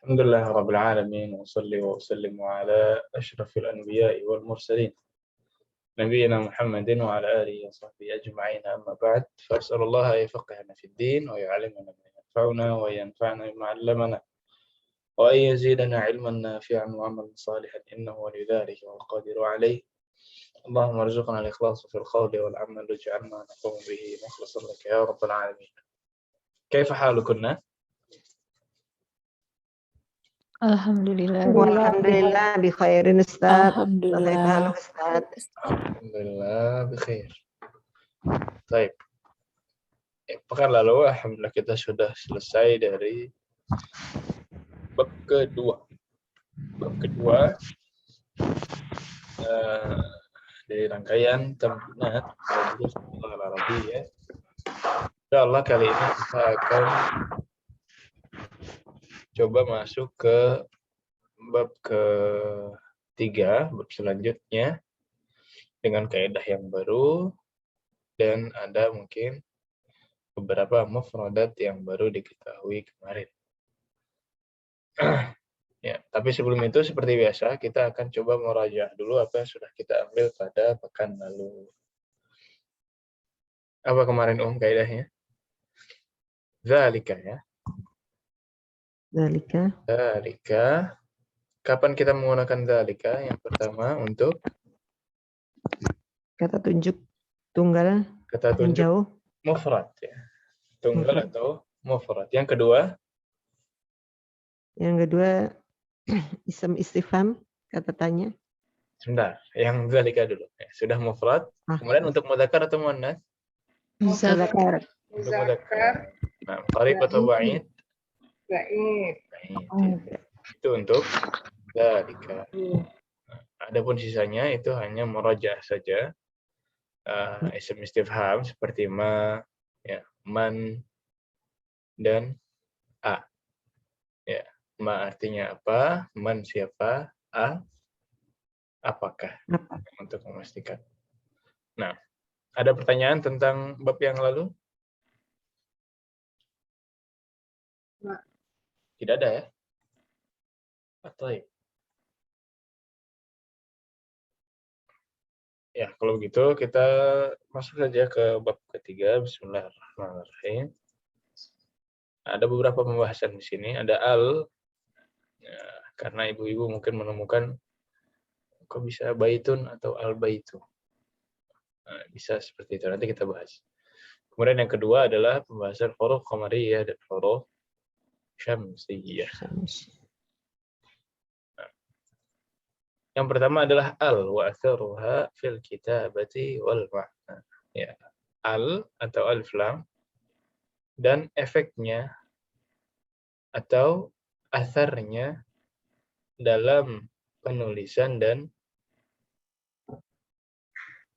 Alhamdulillah Rabbil Alamin wa salli wa sallim ala ashrafil anbiya'i wal mursalin Nabiyyina Muhammadin wa ala alihi wa sahbihi ajma'in amma ba'd fas'alullah an yafaqihana fid din wa yu'allimana ma yanfa'una wa yanfa'na bima 'allamana wa an yazidana 'ilman nafi'an wa 'amalan salihan innahu waliyyu dhalika wal qadiru 'alayh Allahumma arzuqna al-ikhlasa fil qawli wal 'amal waj'alna naqumu bihi mukhlishan laka ya rabbal 'alamin. Kaifa halukunna? Alhamdulillah. Walhamdulillah bi khairin Ustaz. Alhamdulillah. Ustaz. Alhamdulillah bikhair. Baik. Pekan lalu alhamdulillah kita sudah selesai dari bab kedua. Bab kedua dari rangkaian tamrinat Durus Al-Arabiyyah. Insyaallah kali ini kita akan coba masuk ke bab ketiga, bab selanjutnya dengan kaidah yang baru dan ada mungkin beberapa mufradat yang baru diketahui kemarin. Ya, tapi sebelum itu seperti biasa kita akan coba merajaah dulu apa yang sudah kita ambil pada pekan lalu. Apa kemarin kaidahnya? Zalika ya. Zalika. Kapan kita menggunakan zalika? Yang pertama untuk kata tunjuk tunggal, kata tunjuk jauh, mufrad ya. Tunggal atau mufrad. Yang kedua ism istifham, kata tanya. Sebentar, yang zalika dulu. Ya, sudah mufrad. Kemudian untuk mudzakkar atau muannats? Muzakkar. Untuk mudzakkar. Nah, qarib atau ba'id? Ba'id. Itu untuk zalika. Adapun sisanya itu hanya murajaah saja. Ism istifham seperti ma, ya, man dan a. Ya, ma artinya apa? Man siapa? A apakah? Untuk memastikan. Nah, ada pertanyaan tentang bab yang lalu? Tidak ada ya? Baik. Ya, kalau begitu kita masuk saja ke bab ketiga. Bismillahirrahmanirrahim. Ada beberapa pembahasan di sini. Ada al, ya, karena ibu-ibu mungkin menemukan kok bisa baitun atau al baitu. Nah, bisa seperti itu. Nanti kita bahas. Kemudian yang kedua adalah pembahasan huruf qamariyah dan huruf syamsiyah. Yang pertama adalah al wa atharuha fil kitabati wal ma'na. Ya, al atau alif lam dan efeknya atau atharnya dalam penulisan dan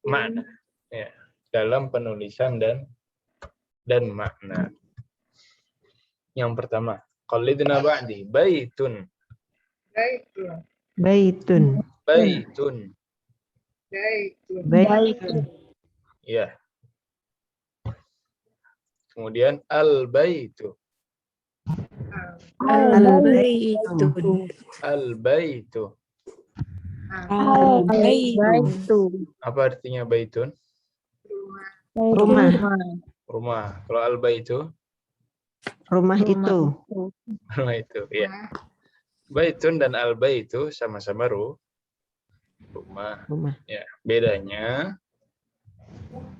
makna. Ya, dalam penulisan dan makna. Yang pertama, qalidna ba'di baitun. Baitun. Ya. Kemudian al-baitu. Apa artinya baitun? Rumah. Kalau al-baitu? Rumah itu. Rumah itu, ya. Baitun dan al-baitu sama-sama rumah. Ya, bedanya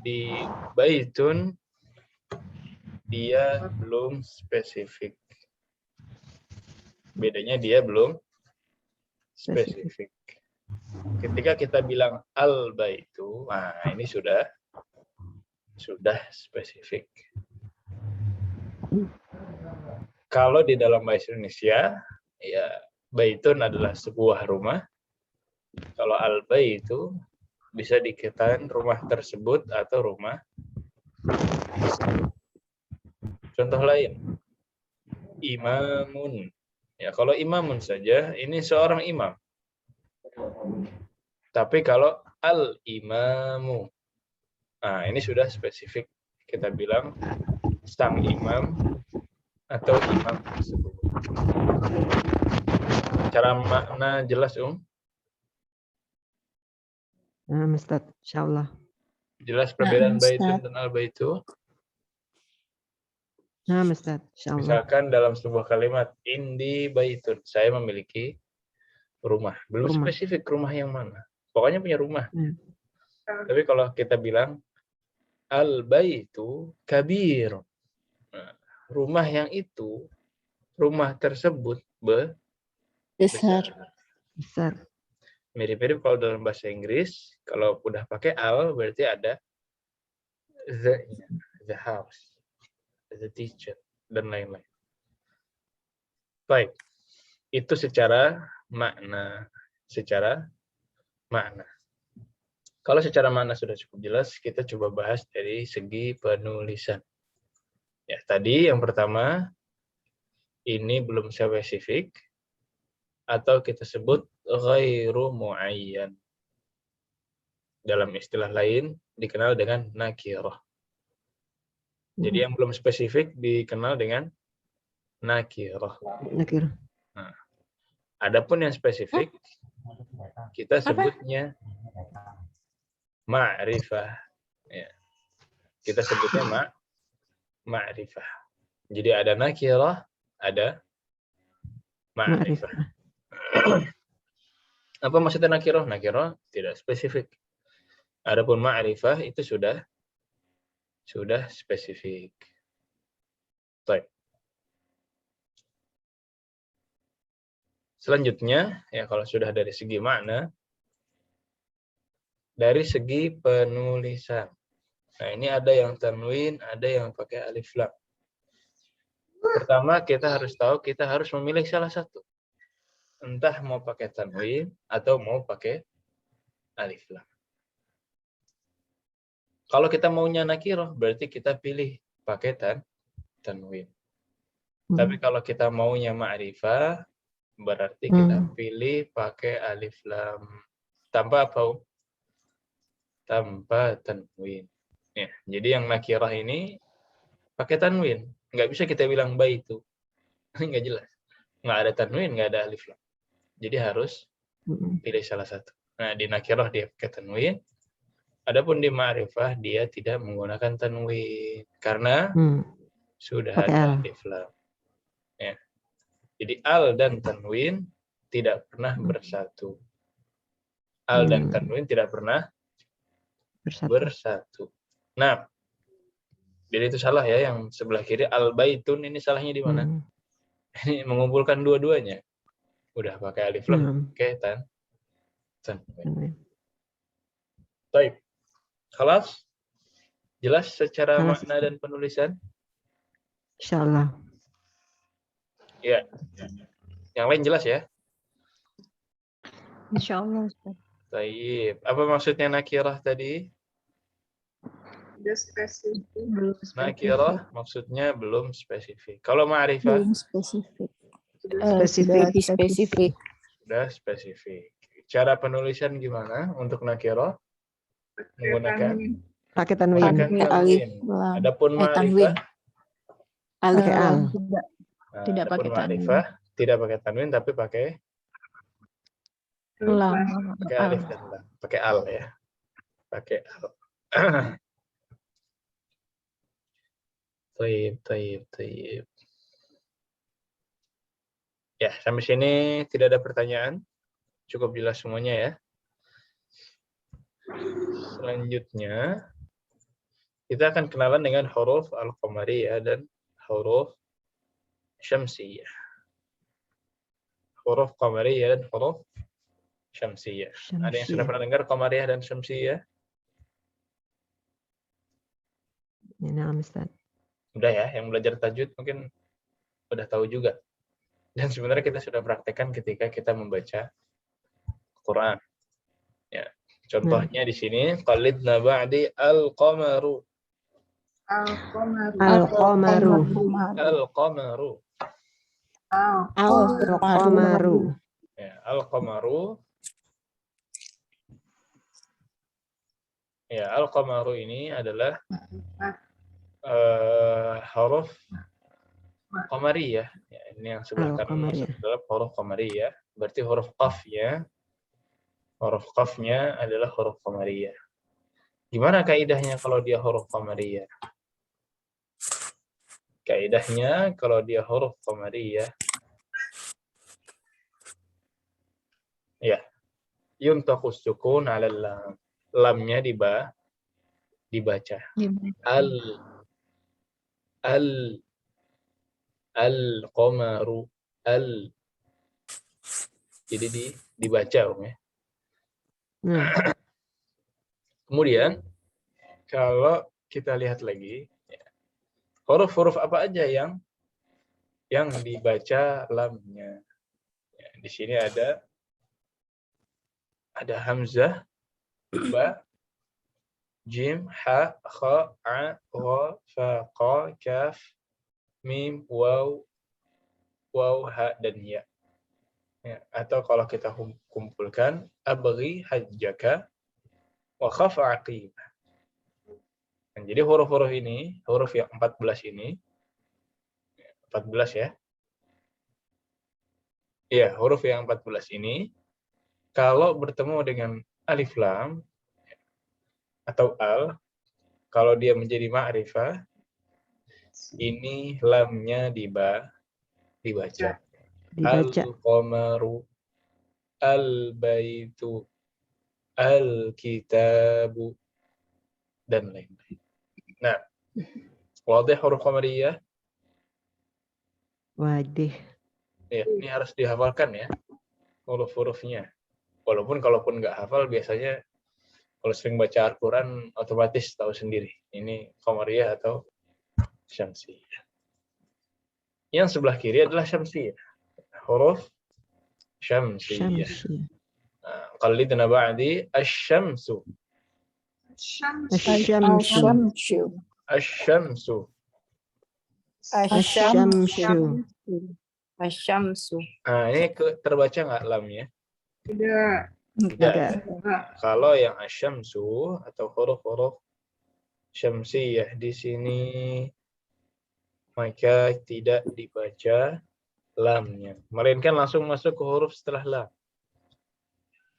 di baitun dia belum spesifik. Bedanya dia belum spesifik. Ketika kita bilang al-baitu, nah ini sudah spesifik. Kalau di dalam bahasa Indonesia, ya baitun adalah sebuah rumah. Kalau al-baitu bisa dikatakan rumah tersebut atau rumah. Contoh lain, imamun. Ya, kalau imamun saja, ini seorang imam. Tapi kalau al-imamu, nah ini sudah spesifik. Kita bilang sang imam atau imam tersebut. Cara makna jelas, Nah, Ustaz, insyaallah. Jelas perbedaan Nah, baitun Ustaz. dan al-baitu. Nah, Ustaz, insyaallah. Misalkan dalam sebuah kalimat, indi baitun, saya memiliki rumah. Belum Rumah. spesifik rumah yang mana. Pokoknya punya rumah. Hmm. Tapi kalau kita bilang, al-baitu kabir. Nah, rumah yang itu, rumah tersebut besar. Besar. Mirip-mirip kalau dalam bahasa Inggris, kalau udah pakai al, berarti ada the-nya. The house, the teacher, dan lain-lain. Baik. Itu secara makna. Kalau secara makna sudah cukup jelas, kita coba bahas dari segi penulisan. Ya, tadi yang pertama, ini belum spesifik, atau kita sebut ghairu muayyan. Dalam istilah lain, dikenal dengan nakirah. Jadi yang belum spesifik dikenal dengan nakirah. Nakirah. Nah, adapun yang spesifik, kita sebutnya ma'rifah. Ya. Kita sebutnya ma'rifah. Jadi ada nakirah, ada ma'rifah. Apa maksudnya nakirah? Nakirah tidak spesifik. Adapun ma'rifah itu sudah spesifik. Baik. Selanjutnya, ya kalau sudah dari segi makna, dari segi penulisan. Nah, ini ada yang tanwin, ada yang pakai alif lam. Pertama, kita harus tahu, kita harus memilih salah satu. Entah mau pakai tanwin atau mau pakai alif lam. Kalau kita maunya nakirah, berarti kita pilih pakai tanwin. Tapi kalau kita maunya ma'rifah, berarti kita pilih pakai alif lam. Tanpa apa? Tanpa tanwin. Ya, jadi yang nakirah ini pakai tanwin. Nggak bisa kita bilang baitu. Nggak jelas. Nggak ada tanwin, nggak ada alif lam. Jadi harus pilih salah satu. Nah, di nakirah dia pakai tanwin. Adapun di ma'rifah dia tidak menggunakan tanwin. Karena sudah ada alif lam. Ya. Jadi al dan tanwin tidak pernah bersatu. Al dan tanwin tidak pernah bersatu. Nah, jadi itu salah ya, yang sebelah kiri al-baitun ini salahnya di mana? Ini mengumpulkan dua-duanya. Udah pakai alif lam, pakai tanwin. Baik. Khalas? Jelas secara makna dan penulisan? Insyaallah. Ya. Yang lain jelas ya? Insyaallah, Ustaz. Baik. Apa maksudnya nakirah tadi? Nakirah maksudnya belum spesifik. Kalau ma'rifah? Belum spesifik. Spesifik. Sudah spesifik. Cara penulisan gimana untuk nakirah? Menggunakan pakai tanwin. Adapun ma'rifah? Pakai al. Tidak pakai tanwin. Tidak pakai tanwin tapi pakai Lam. Pakai alif dan lam. Pakai al ya. Pakai al. Taib. Ya, sampai sini tidak ada pertanyaan. Cukup jelas semuanya ya. Selanjutnya, kita akan kenalan dengan huruf al-qamariyah dan huruf syamsiyah. Huruf qamariyah dan huruf syamsiyah. Ada yang sudah pernah dengar qamariyah dan syamsiyah? Ya, Ustaz. Udah ya, yang belajar tajwid mungkin udah tahu juga. Dan sebenarnya kita sudah praktekkan ketika kita membaca Quran. Ya, contohnya di sini qalidna ba'di al-qamaru. Al-qamaru. Al-qamaru. Al-qamaru. Ya, al-qamaru. Ya, al-qamaru ini adalah huruf qamariyah. Ya, Ini yang sebelah kanan masuk Al-Qamariyah. ke dalam huruf qamariyah. Berarti huruf qafnya adalah huruf qamariyah. Gimana kaidahnya kalau dia huruf qamariyah? Kaidahnya kalau dia huruf qamariyah, ya, yuntaqus sukun 'ala lam. Lamnya dibaca. Al al-qamaru al. Jadi dibaca, ya. Nah, Kemudian kalau kita lihat lagi, ya, huruf-huruf apa aja yang dibaca lamnya. Ya, di sini ada hamzah, ba, jim, ha, kha, a, gha, fa, qa, kaf, mim, waw, ha, dan ya. Ya, atau kalau kita kumpulkan, abghi hajjaka wa khaf aqimah. Jadi huruf-huruf ini, huruf yang 14 ini, 14 ya. Iya, huruf yang 14 ini, kalau bertemu dengan alif lam atau al, kalau dia menjadi ma'rifah, ini lamnya dibaca. dibaca. Al-qamaru, al-baitu, al-kitabu, dan lain-lain. Nah, wadih huruf qamariyah? Wadih. Ya, ini harus dihafalkan ya, huruf-hurufnya. Kalaupun nggak hafal, biasanya kalau sering baca Al-Quran, otomatis tahu sendiri. Ini qamariyah atau syamsiyah. Yang sebelah kiri adalah syamsiyah. Huruf syamsiyah. Qallidna ba'di asy-syamsu. Asy-syamsu. Asy-syamsu. Asy-syamsu. Asyamsu. Nah, ini terbaca nggak lamnya? Tidak. Kalau yang asyamsu atau huruf-huruf syamsiyah di sini, maka tidak dibaca lamnya, melainkan langsung masuk ke huruf setelah lam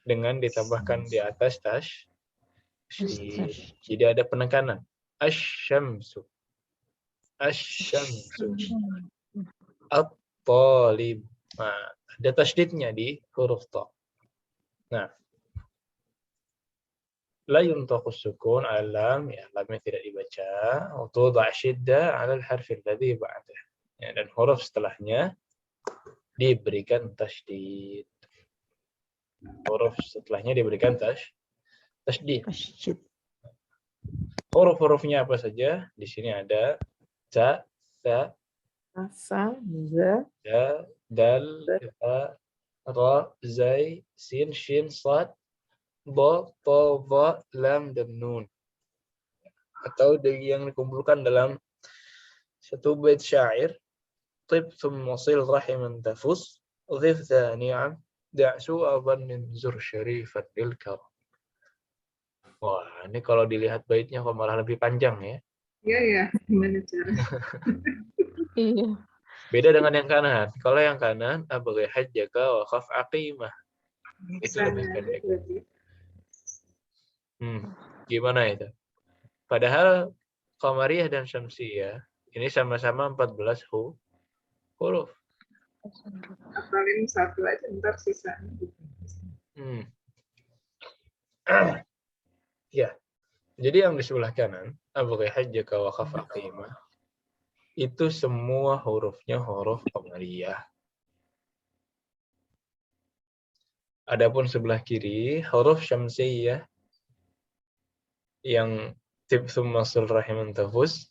dengan ditambahkan di atas tasydid. Jadi ada penekanan. Asyamsu. Asyamsu. At-talib. Nah, ada tasydidnya di huruf ta. Nah, la yuntaqus sukun al-lam, ya, lamnya tidak dibaca. Wa tudah syiddah 'ala al-harf alladhi ba'dah. Ya, dan huruf setelahnya diberikan tasydid. Huruf setelahnya diberikan tasydid. Huruf-hurufnya apa saja? Di sini ada ta, ta, Fa, za, dal, ha, ra, zai, sin, shin, sad, ba, ta, dha, lam, dan nun. Atau yang dikumpulkan dalam satu bait syair, طب ثم صل رحما تفز ضف ثانيا دع سوء ظن زر شريفا للكرم. Wah, ini kalau dilihat baitnya kok malah lebih panjang ya. Iya, gimana cara? iya. Beda dengan yang kanan. Kalau yang kanan, abghi hajjaka wa khaf aqimah. Itu lebih pendek. Gimana itu? Padahal qamariyah dan syamsiyah ini sama-sama 14 huruf. Apalin satu aja, ntar sisanya. Ya, jadi yang di sebelah kanan, abghi hajjaka wa khaf aqimah, itu semua hurufnya huruf qamariyah. Adapun sebelah kiri, huruf syamsiyah yang tib tsumma sil rahiman tafuz,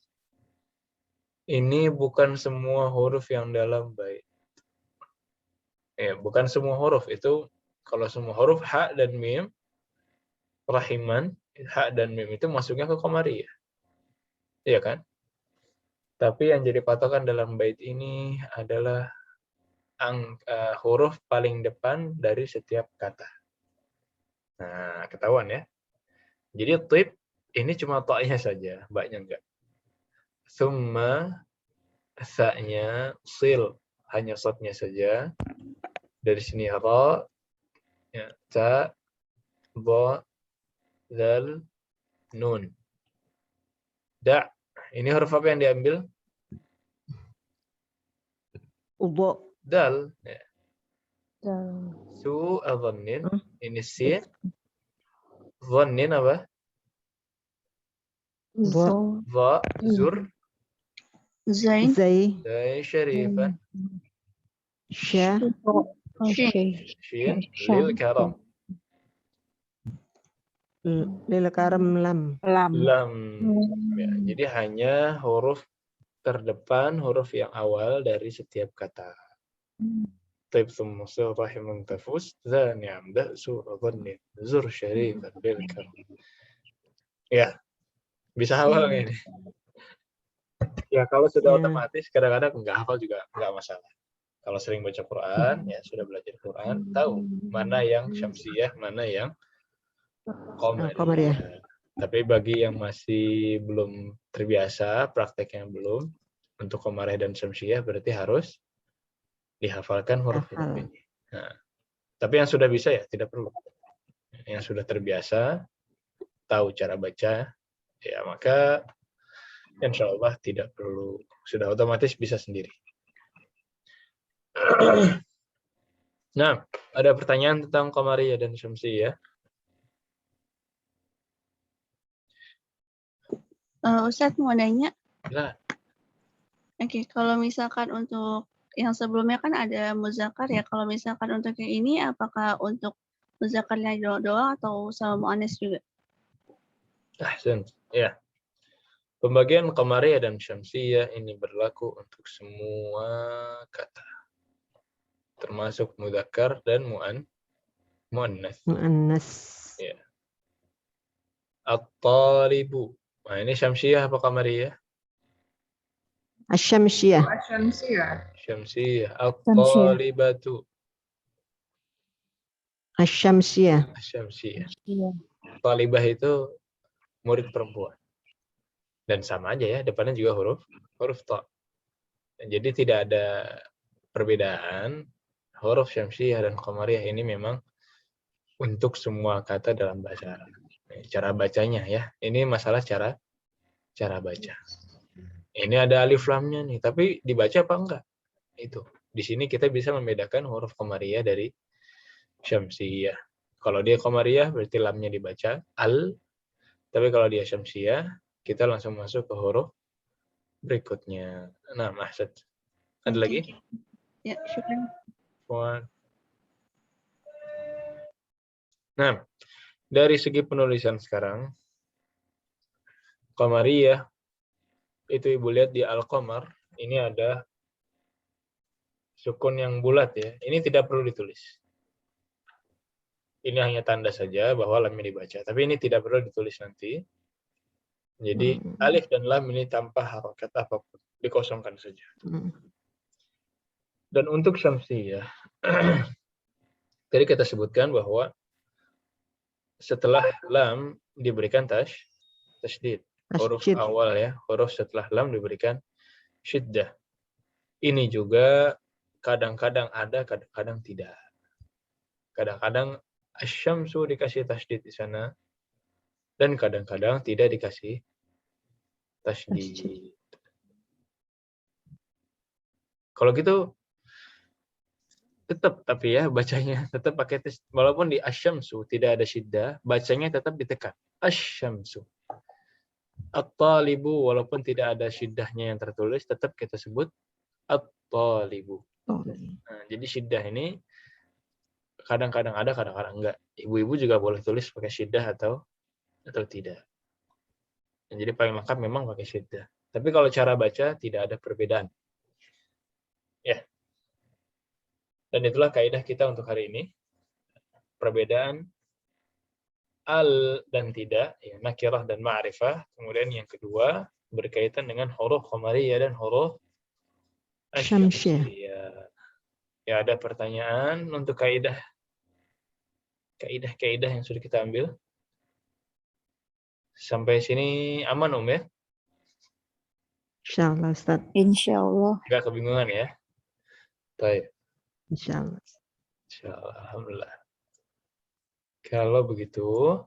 ini bukan semua huruf yang dalam bait. Ya, bukan semua huruf itu. Kalau semua huruf ha dan mim, rahiman, ha dan mim itu masuknya ke qamariyah. Iya kan? Tapi yang jadi patokan dalam bait ini adalah huruf paling depan dari setiap kata. Nah, ketahuan ya. Jadi tib ini cuma ta'nya saja, ba-nya enggak. Tsumma sa-nya, sil, hanya shadnya saja. Dari sini ra, ya, ta, dha, dal, nun. Da. Ini huruf apa yang diambil? Ubo. Dal. Ya. Dal. Su adhannin. Ini sin. Dhannin apa? Bo. Dha, zur, Zain. Zai. dai, syarifan, Sya. shin, lil karam. Lil karam lam. Lam. Lam. Ya, jadi hanya huruf terdepan, huruf yang awal dari setiap kata. Taib thumma rahimun tafus, dha ni'am, da su dhannin, zur syarifan, lil karam. Ya, bisa hafal nggak ini? Ya, kalau sudah otomatis, kadang-kadang nggak hafal juga nggak masalah. Kalau sering baca Quran, ya sudah belajar Quran, tahu mana yang syamsiyah, mana yang qamariyah. Qamariyah. Tapi bagi yang masih belum terbiasa, prakteknya belum, untuk qamariyah dan syamsiyah berarti harus dihafalkan huruf-huruf ini. Nah, tapi yang sudah bisa ya tidak perlu. Yang sudah terbiasa, tahu cara baca, ya maka insya Allah tidak perlu, sudah otomatis bisa sendiri. Nah, ada pertanyaan tentang qamariyah dan syamsiyah? Ustadz mau nanya. Nah, Oke, kalau misalkan untuk yang sebelumnya kan ada muzakkar ya. Kalau misalkan untuk yang ini, apakah untuk muzakkarnya doang atau sama muannas juga? ahsan. Ya. Pembagian qamariyah dan syamsiyah ini berlaku untuk semua kata. Termasuk mudzakkar dan muannas. Muannas. Ya. At-talibu. Nah, ini syamsiyah apa qamariyah? Asyamsiyah. Asyamsiyah. Syamsiyah. At-talibatu. Asyamsiyah. Syamsiyah. Iya. Talibah itu murid perempuan. Dan sama aja ya, depannya juga huruf ta. Jadi tidak ada perbedaan. Huruf syamsiyah dan qamariyah ini memang untuk semua kata dalam bahasa Arab. Cara bacanya ya. Ini masalah cara baca. Ini ada alif lamnya nih, tapi dibaca apa enggak? Itu. Di sini kita bisa membedakan huruf qamariyah dari syamsiyah. Kalau dia qamariyah berarti lamnya dibaca al. Tapi kalau dia syamsiyah, kita langsung masuk ke huruf berikutnya. Nah, maksud. Ada lagi? Ya, syukran. Nah, dari segi penulisan sekarang, qamariyah itu Ibu lihat di Al-Qamar, ini ada sukun yang bulat ya. Ini tidak perlu ditulis. Ini hanya tanda saja bahwa lamnya dibaca. Tapi ini tidak perlu ditulis nanti. Jadi alif dan lam ini tanpa harokat apapun. Dikosongkan saja. Dan untuk syamsiyah, tadi kita sebutkan bahwa setelah lam diberikan tasydid. Huruf awal ya, huruf setelah lam diberikan syiddah. Ini juga kadang-kadang ada, kadang-kadang tidak. Kadang-kadang asyamsu dikasih tasydid di sana, dan kadang-kadang tidak dikasih tasydid. Kalau gitu tetap tapi ya bacanya tetap pakai tes, walaupun di asyamsu tidak ada syiddah, bacanya tetap ditekan asyamsu. At-talibu walaupun tidak ada syiddahnya yang tertulis tetap kita sebut at-talibu. Nah, jadi syiddah ini kadang-kadang ada, kadang-kadang enggak. Ibu-ibu juga boleh tulis pakai syiddah atau tidak. Dan jadi paling lengkap memang pakai syiddah. Tapi kalau cara baca tidak ada perbedaan. Ya. Dan itulah kaidah kita untuk hari ini. Perbedaan al dan tidak, ya, nakirah dan ma'rifah. Kemudian yang kedua berkaitan dengan huruf qamariyah dan huruf syamsiyah. Ya, ada pertanyaan untuk kaidah yang sudah kita ambil. Sampai sini aman ya? Insyaallah Ustaz. Insyaallah. Enggak kebingungan ya? Baik. Insyaallah. Insyaallah. Alhamdulillah. Kalau begitu,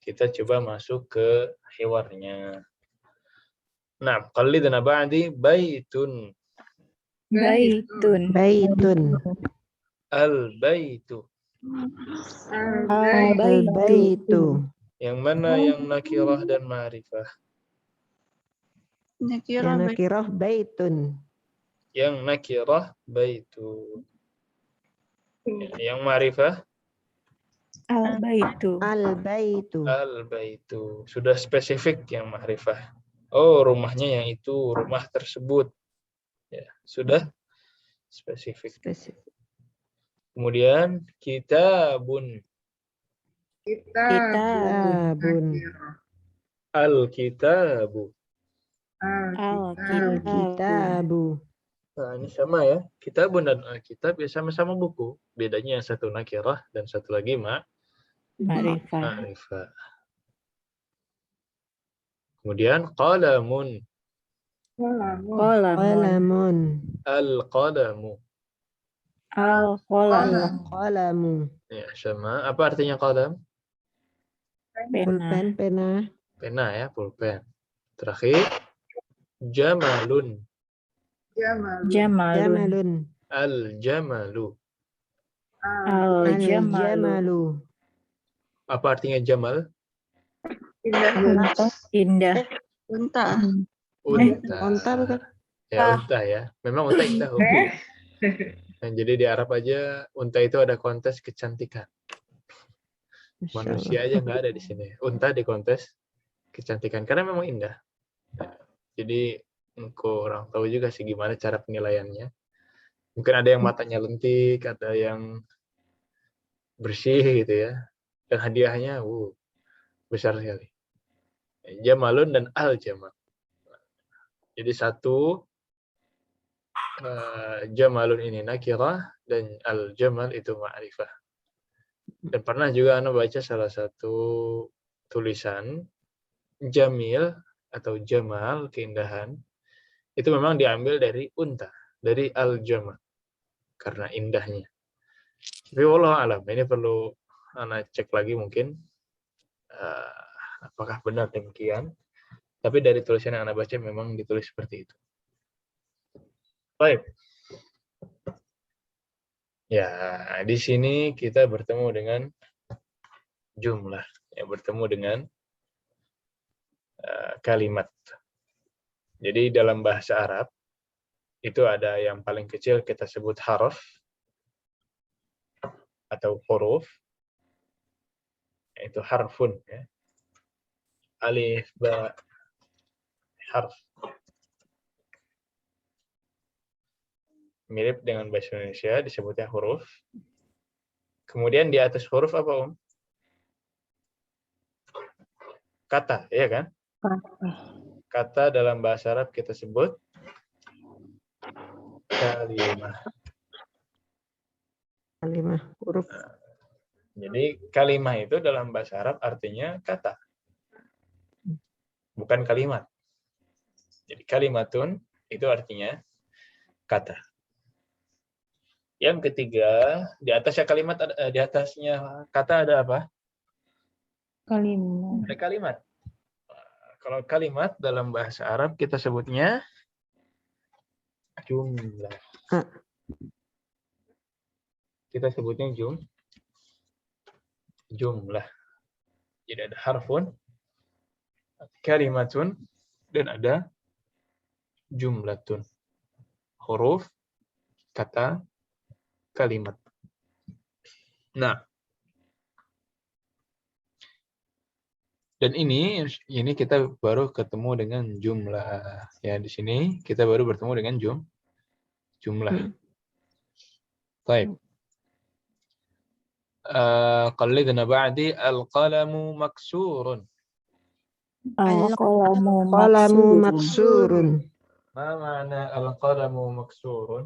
kita coba masuk ke hiwarnya. Nah, qallidna ba'di baitun. Baitun. Baitun. Al-baitu. Al-baitu. Yang mana yang nakirah dan ma'rifah? Nakirah Yang nakirah baitun. Yang nakirah baitu. Yang ma'rifah Al-baitu. Al-baitu. al-baitu. Sudah spesifik yang ma'rifah. Oh, rumahnya yang itu, rumah tersebut. Ya, sudah spesifik. Spesifik. Kemudian kitabun. Kitabun. Al-kitabu. Al-kitabu. Nah, ini sama ya. Kitabun dan Alkitab ya sama-sama buku. Bedanya yang satu nakirah dan satu lagi Ma'rifah. ma'rifah. Kemudian qalamun. Qalamun. Qalamun. Al-qalamu. Al-qalam. Al-qalamu. Ya, sama. Apa artinya qalam? Pena. Pulpen, pena. Pena ya, pulpen. Terakhir jamalun. Jamalun. Jamalun. Al-jamalu. Al-jamalu. Al-jamalu. Apa artinya jamal? Indah. unta. Unta. Onta bukan? Ya, unta ya. Memang unta indah. Hobi. Nah, jadi di Arab aja unta itu ada kontes kecantikan. Manusia aja nggak ada di sini. Unta di kontes kecantikan karena memang indah. Nah, jadi kurang tahu juga sih gimana cara penilaiannya. Mungkin ada yang matanya lentik, ada yang bersih gitu ya. Dan hadiahnya besar sekali. Jamalun dan al-jamal. Jadi satu jamalun ini nakirah dan al-jamal itu ma'rifah. Dan pernah juga Anda baca salah satu tulisan jamil atau jamal, keindahan, itu memang diambil dari unta, dari al-jamal, karena indahnya. Tapi wallahu alam, ini perlu Anda cek lagi mungkin, apakah benar demikian. Tapi dari tulisan yang Anda baca memang ditulis seperti itu. Baik. Ya, di sini kita bertemu dengan jumlah, ya, bertemu dengan kalimat. Jadi dalam bahasa Arab itu ada yang paling kecil kita sebut harf atau huruf, itu harfun, ya. Alif, ba, harf. Mirip dengan bahasa Indonesia disebutnya huruf. Kemudian di atas huruf apa, Kata, ya kan? Kata dalam bahasa Arab kita sebut kalimah. Kalimah huruf. Jadi kalimah itu dalam bahasa Arab artinya kata, bukan kalimat. Jadi kalimatun itu artinya kata. Yang ketiga, di atasnya kalimat, di atasnya kata ada apa? Kalimat. Ada kalimat. Kalau kalimat dalam bahasa Arab kita sebutnya jumlah. Kita sebutnya jumlah. Jadi ada harfun, kalimatun, dan ada jumlatun. Huruf, kata, kalimat. Nah, dan ini kita baru ketemu dengan jumlah. Ya, di sini kita baru bertemu dengan jumlah. Baik. Qallidna ba'di al-qalamu maksurun. Qalamu maksurun. Ma ma'na al-qalamu maksurun?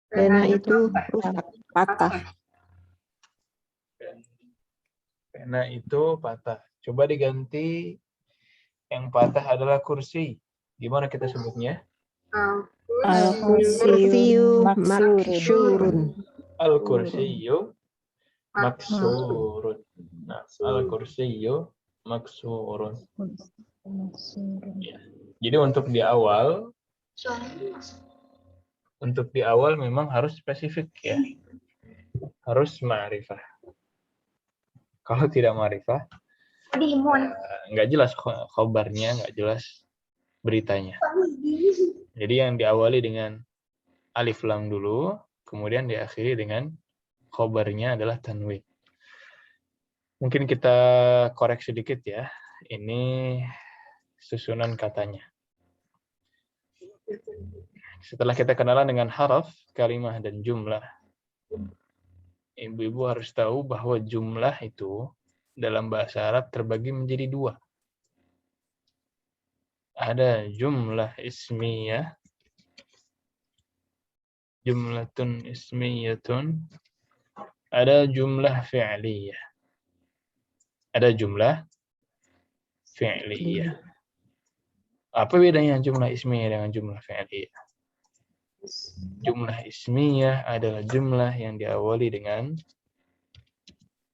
Pena itu rusak, patah. Pena itu patah. Coba diganti yang patah adalah kursi. Gimana kita sebutnya? Kursiyu maksurun. Al-kursiyyu maksurun. Nah, al-kursiyyu maksurun. Ya. Jadi untuk di awal memang harus spesifik ya. Harus ma'rifah. Kalau tidak ma'rifah, nggak jelas khobarnya, nggak jelas beritanya. Jadi yang diawali dengan alif lam dulu, kemudian diakhiri dengan khobarnya adalah tanwin. Mungkin kita koreksi sedikit ya. Ini susunan katanya. Setelah kita kenalan dengan haraf, kalimah, dan jumlah, ibu-ibu harus tahu bahwa jumlah itu dalam bahasa Arab terbagi menjadi dua. Ada jumlah ismiyah, jumlatun ismiyatun, ada jumlah fi'liyah. Ada jumlah fi'liyah. Apa bedanya jumlah ismiyah dengan jumlah fi'liyah? Jumlah ismiyah adalah jumlah yang diawali dengan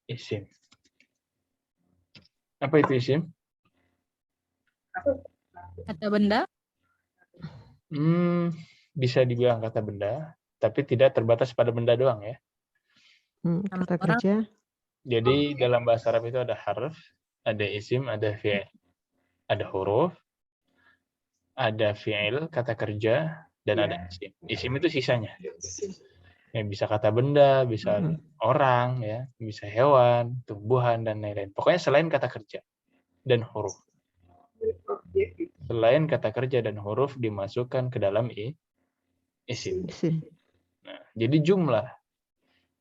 isim. Apa itu isim? Kata benda. Bisa dibilang kata benda, tapi tidak terbatas pada benda doang ya. Kata kerja. Jadi dalam bahasa Arab itu ada harf, ada isim, ada fi'il. Ada huruf, ada fi'il, kata kerja, dan ada isim. Isim itu sisanya. Ya, bisa kata benda, bisa orang, ya, bisa hewan, tumbuhan, dan lain-lain. Pokoknya selain kata kerja dan huruf. Selain kata kerja dan huruf dimasukkan ke dalam isim. Nah, jadi jumlah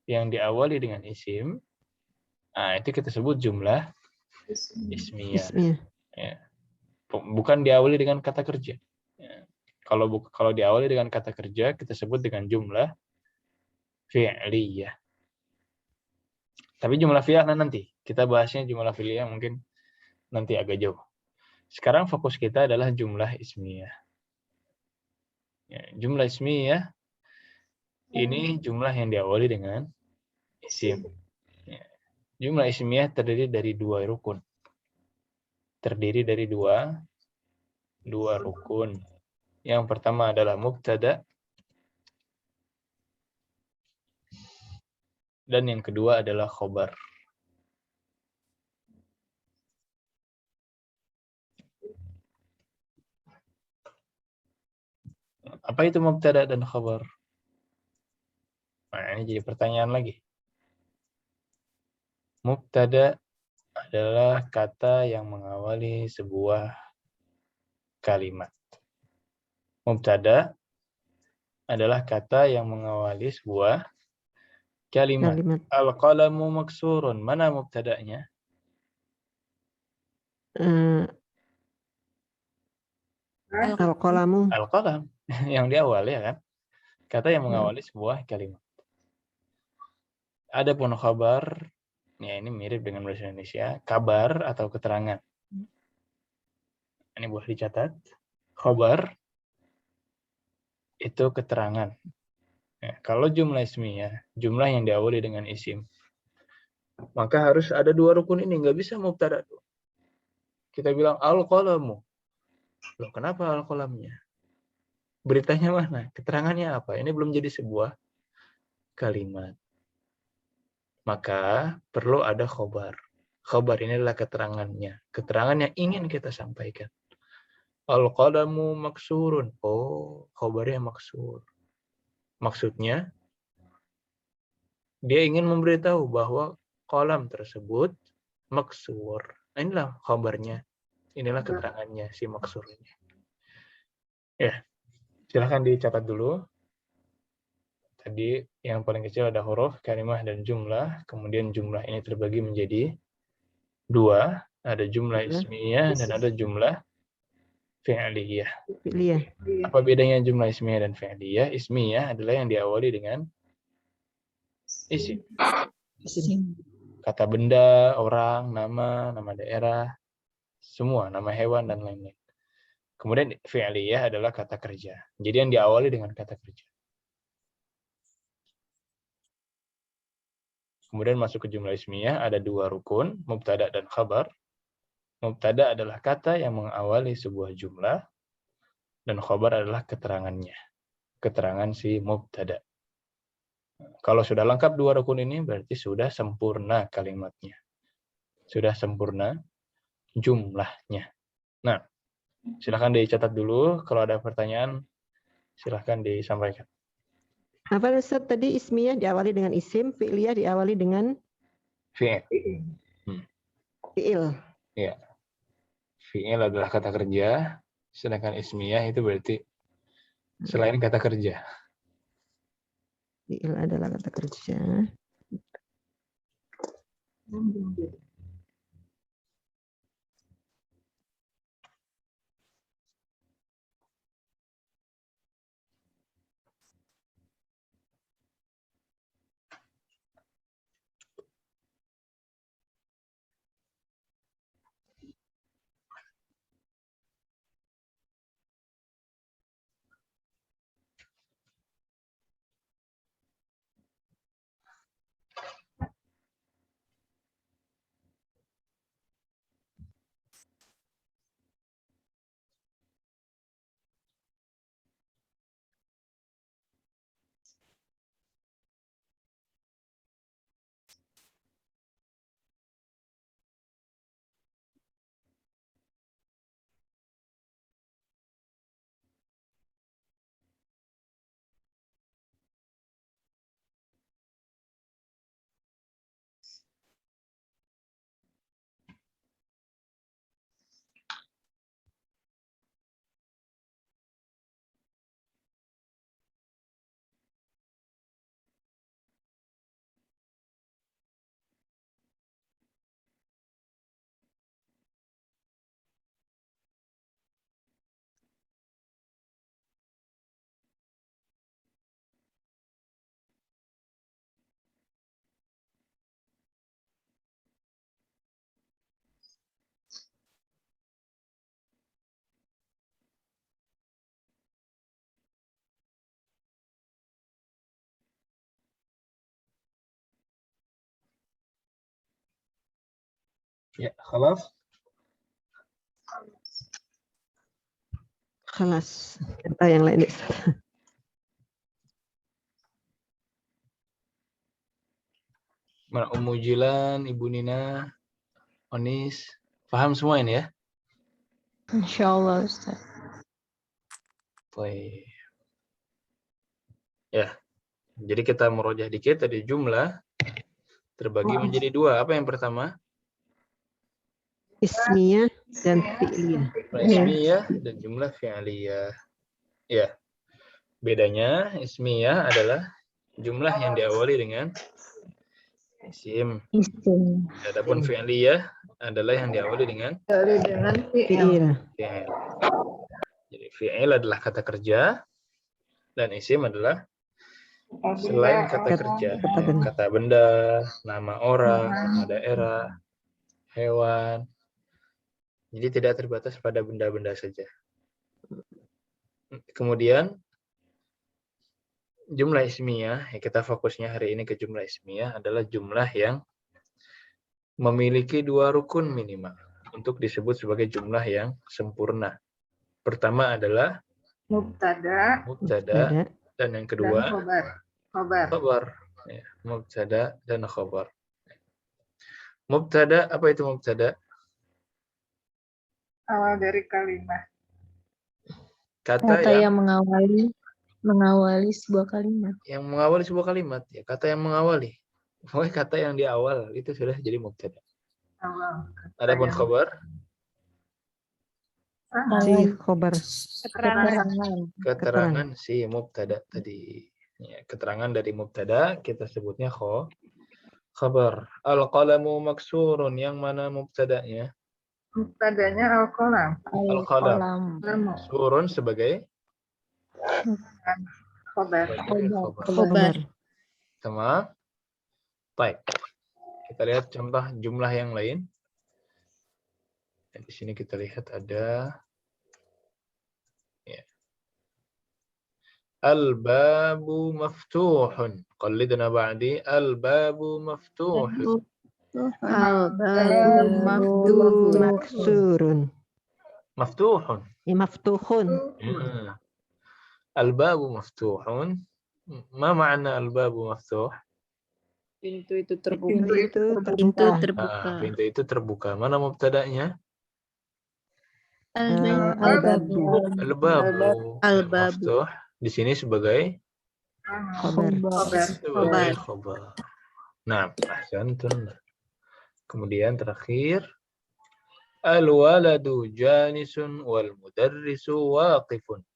yang diawali dengan isim, nah, itu kita sebut jumlah ismiyah. Ya. Bukan diawali dengan kata kerja. Ya. Kalau diawali dengan kata kerja, kita sebut dengan jumlah fi'liyah. Tapi jumlah fi'liyah nanti. Kita bahasnya jumlah fi'liyah mungkin nanti agak jauh. Sekarang fokus kita adalah jumlah ismiyah. Ya, jumlah ismiyah ini jumlah yang diawali dengan isim. Ya. Jumlah ismiyah terdiri dari dua rukun. Dua rukun. Yang pertama adalah mubtada, dan yang kedua adalah khobar. Apa itu mubtada dan khobar? Nah, ini jadi pertanyaan lagi. Mubtada adalah kata yang mengawali sebuah kalimat. Mubtada adalah kata yang mengawali sebuah kalimat. Al-qalamu maksurun. Mana mubtada'nya? Al-qalamu. Al-qalam. Yang di awal ya kan? Kata yang mengawali sebuah kalimat. Adapun khabar, ya ini mirip dengan bahasa Indonesia, kabar atau keterangan. Ini boleh dicatat. Khabar itu keterangan. Ya, kalau jumlah ismiyah, jumlah yang diawali dengan isim, maka harus ada dua rukun ini. Nggak bisa mubtada. Kita bilang al-qalamu. Loh, kenapa al-qalamnya? Beritanya mana? Keterangannya apa? Ini belum jadi sebuah kalimat. Maka perlu ada khobar. Khobar ini adalah keterangannya. Keterangan yang ingin kita sampaikan. Al-qalamu maksurun. Oh, khobarnya maksur. Maksudnya, dia ingin memberitahu bahwa kolam tersebut maksur. Nah, inilah khobarnya. Inilah keterangannya, si maksur ini. Ya, silahkan dicatat dulu. Tadi yang paling kecil ada huruf, kalimah, dan jumlah. Kemudian jumlah ini terbagi menjadi dua. Ada jumlah ismiyah dan ada jumlah fi'liyah. Apa bedanya jumlah ismiyah dan fi'liyah? Ismiyah adalah yang diawali dengan isim. Kata benda, orang, nama daerah, semua, nama hewan, dan lain-lain. Kemudian fi'liyah adalah kata kerja. Jadi yang diawali dengan kata kerja. Kemudian masuk ke jumlah ismiyah, ada 2 rukun, mubtada dan khabar. Mubtada adalah kata yang mengawali sebuah jumlah, dan khabar adalah keterangannya. Keterangan si mubtada. Kalau sudah lengkap 2 rukun ini, berarti sudah sempurna kalimatnya. Sudah sempurna jumlahnya. Nah, silahkan dicatat dulu. Kalau ada pertanyaan, silahkan disampaikan. Apa Ustaz tadi ismiyah diawali dengan isim, fi'liyah diawali dengan Fi'il. fi'il. Ya. Fi'il adalah kata kerja, sedangkan ismiyah itu berarti selain kata kerja. Fi'il adalah kata kerja. Ya, khalas. Khalas. Kata yang lain. Mana Ummu Jilan, Ibu Nina, Onis, paham semua ini ya? Insyaallah Ustaz. Baik. Ya, jadi kita merojah dikit tadi jumlah terbagi menjadi 2. Apa yang pertama? Ismiyah dan fi'liyah. Jumlah ismiyah dan jumlah fi'liyah. Ya. Bedanya ismiyah adalah jumlah yang diawali dengan isim. Isim. Adapun fi'liyah adalah yang diawali dengan Dengan fi'il. Fi'il. fi'il. Jadi fi'il adalah kata kerja dan isim adalah selain kata kerja. Kata benda. Kata benda, nama orang, nama daerah, hewan. Jadi tidak terbatas pada benda-benda saja. Kemudian jumlah ismiyah, ya kita fokusnya hari ini ke jumlah ismiyah adalah jumlah yang memiliki 2 rukun minimal untuk disebut sebagai jumlah yang sempurna. Pertama adalah Mubtada mubtada dan yang dan kedua khobar. Khobar. khabar. Ya, mubtada dan khabar. Mubtada, apa itu mubtada? Awal dari kalimat. Kata yang mengawali sebuah kalimat. yang mengawali sebuah kalimat, ya kata yang mengawali. Pokoknya kata yang di awal itu sudah jadi mubtada. Awal. Adapun khabar, Si khobar. keterangan si mubtada tadi. Ya, keterangan dari mubtada kita sebutnya khabar. Al-qalamu maksurun, yang mana mubtadanya? Mubtadanya al-qalam. Al-qalam. Surun sebagai Khobar. Khobar. Tamam. Baik. Kita lihat contoh jumlah yang lain. Di sini kita lihat ada Al-babu maftuhun. Qallidna ba'di. Al-babu maftuhun. Al-babu maftuhun. Maksurun. Maftuhun. Ya, maftuhun. Al-babu maftuhun. Ma ma'na al-babu maftuh? Pintu itu terbuka. Pintu itu Pintu terbuka. terbuka. Pintu itu terbuka. Mana mubtada'nya? Al-babu. Al-babu. Al-babu. Maftuh. Di sini sebagai Khabar. sebagai khabar. Nah, ahsantun. Kemudian terakhir, al-waladu jalisun wal mudarrisu waqifun.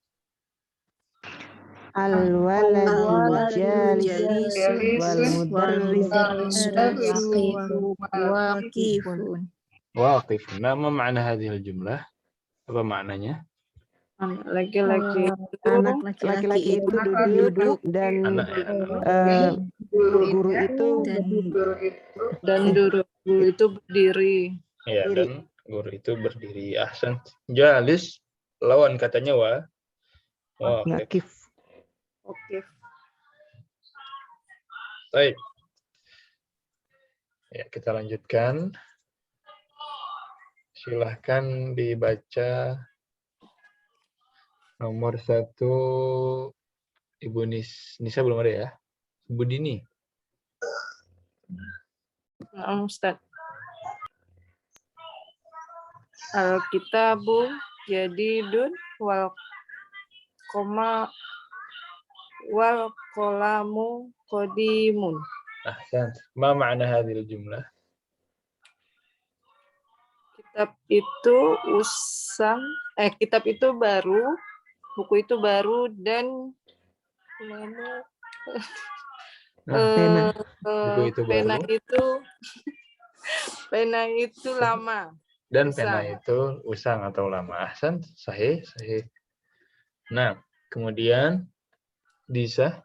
Al-waladu jalisun wal mudarrisu Waqifun. Waqifun. Nah, ma ma'na hadhihi al-jumlah? Apa maknanya? Laki-laki Anak laki-laki itu duduk dan Anak guru itu dan guru itu berdiri. ya, dan guru itu berdiri. Ahsan. Jalis lawan katanya waqif. waqif. Oke. Baik. Ya, kita lanjutkan. Silahkan dibaca nomor 1. Ibu Nisa belum ada ya? Ibu Dini. Ustaz. Al-kitabu jadidun wal qalamu qadimun. Ahsan. Ma ma'na hadhil jumlah? Kitab itu baru, buku itu baru, dan Buku itu baru. pena itu lama. Dan usang. pena itu usang atau lama. Ahsan. Sahih. Nah, kemudian Disa.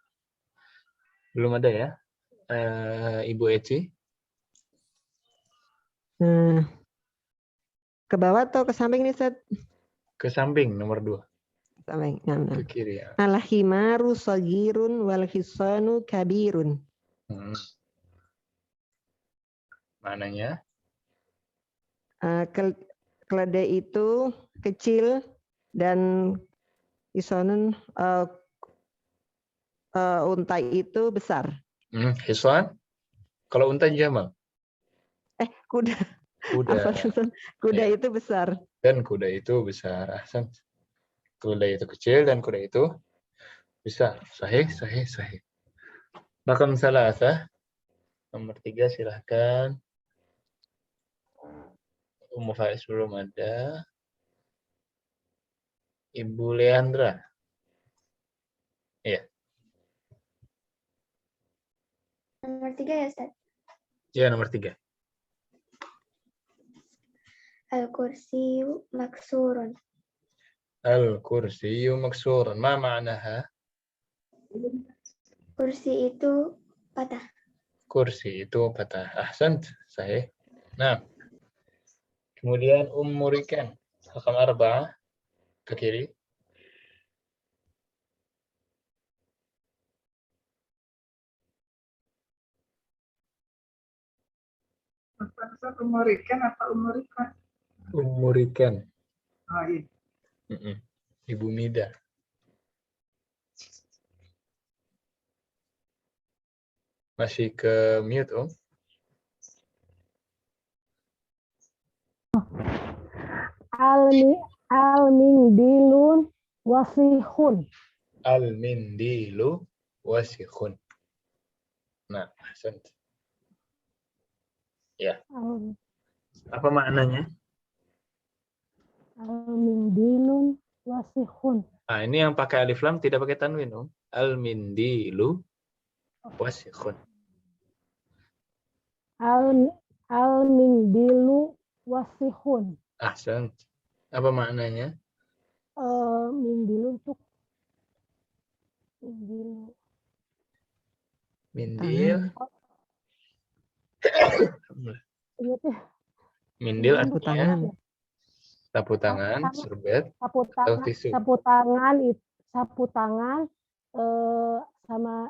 Belum ada ya? Ibu Eci. Ke bawah atau ke samping nih, Ustaz? Ke samping nomor 2. Samping. Ke kiri ya. Al-himaru sagirun wal hisanu kabirun. Mananya? Keledai itu kecil dan hisanun unta itu besar. Hisan? Kalau unta jamal? Kuda. Kuda. Kuda Ya. itu besar. Dan kuda itu besar. Ahsan. Kuda itu kecil dan kuda itu besar. Sahih. Rakam salasah. Nomor 3 silahkan. Ummu Faiz belum ada. Ibu Leandra. Iya. Nomor 3 ya, Ustaz? Ya, nomor 3. Al-kursiyu maksurun. Al-kursiyu maksurun. Ma ma'naha? Kursi itu patah. Kursi itu patah. Ahsan. Sahih. Nah. Kemudian Rikan. Rakam 4. Ke kiri. Umurikan apa umurikan? Rikan. Oh, iya. Ibu Mida. Masih ke mute, Om? Al-mindilun wasihun. Al-mindilu wasihun. Nah, ahsan. Ya. Apa maknanya? Al-mindilun wasihun. Nah, ini yang pakai alif lam tidak pakai tanwin, Om. Al-mindilu wasihun. Al-mindilu wasihun. Ahsan. Apa maknanya? Mindil untuk Mindil. Mindil artinya sapu tangan, serbet, atau tisu. sapu tangan sama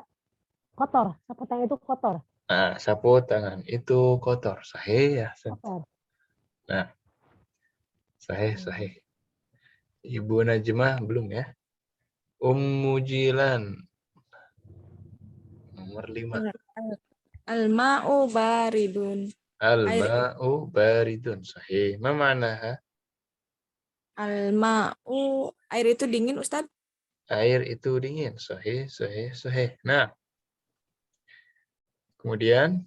kotor. Sapu tangan itu kotor. Nah, sapu tangan itu kotor. Sahih ya. Kotor. Nah, sahih. Ibu Najmah belum ya? Ummu Jilan. Nomor 5. Al-ma'u baridun. Al-ma'u baridun. Sahih. Ma ma'naha? Al-ma'u, air itu dingin, Ustadz? Air itu dingin. Sahih. Nah, kemudian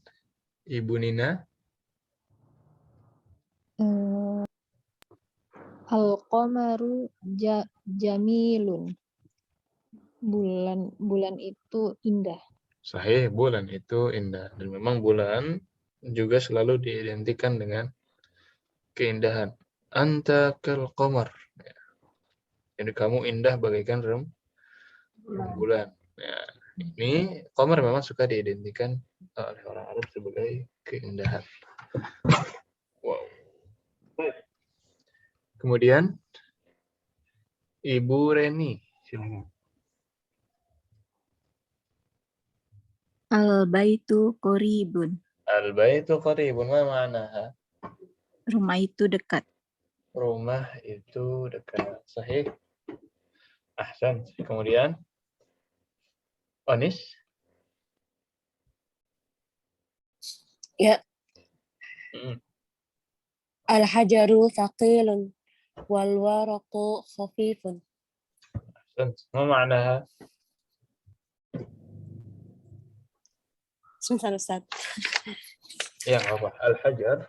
Ibu Nina. Al-qamaru jamilun. Bulan itu indah. Sahih, bulan itu indah. Dan memang bulan juga selalu diidentikan dengan keindahan. Anta kal qamar. Jadi kamu indah bagaikan rembulan. Ya, ini qamar memang suka diidentikan oleh orang Arab sebagai keindahan. Wow. Kemudian Ibu Reni, silakan. Al-baitu qoribun. Al-baitu qaribun, ma ma'naha? Rumah itu dekat. Rumah itu dekat. Sahih. Ahsan. Kemudian Anis. Ya. Al-hajaru thaqilun wal waraqu khafifun. Ahsan. Ma ma'naha? Sebentar, Ustaz. Ya, apa? Al-hajar.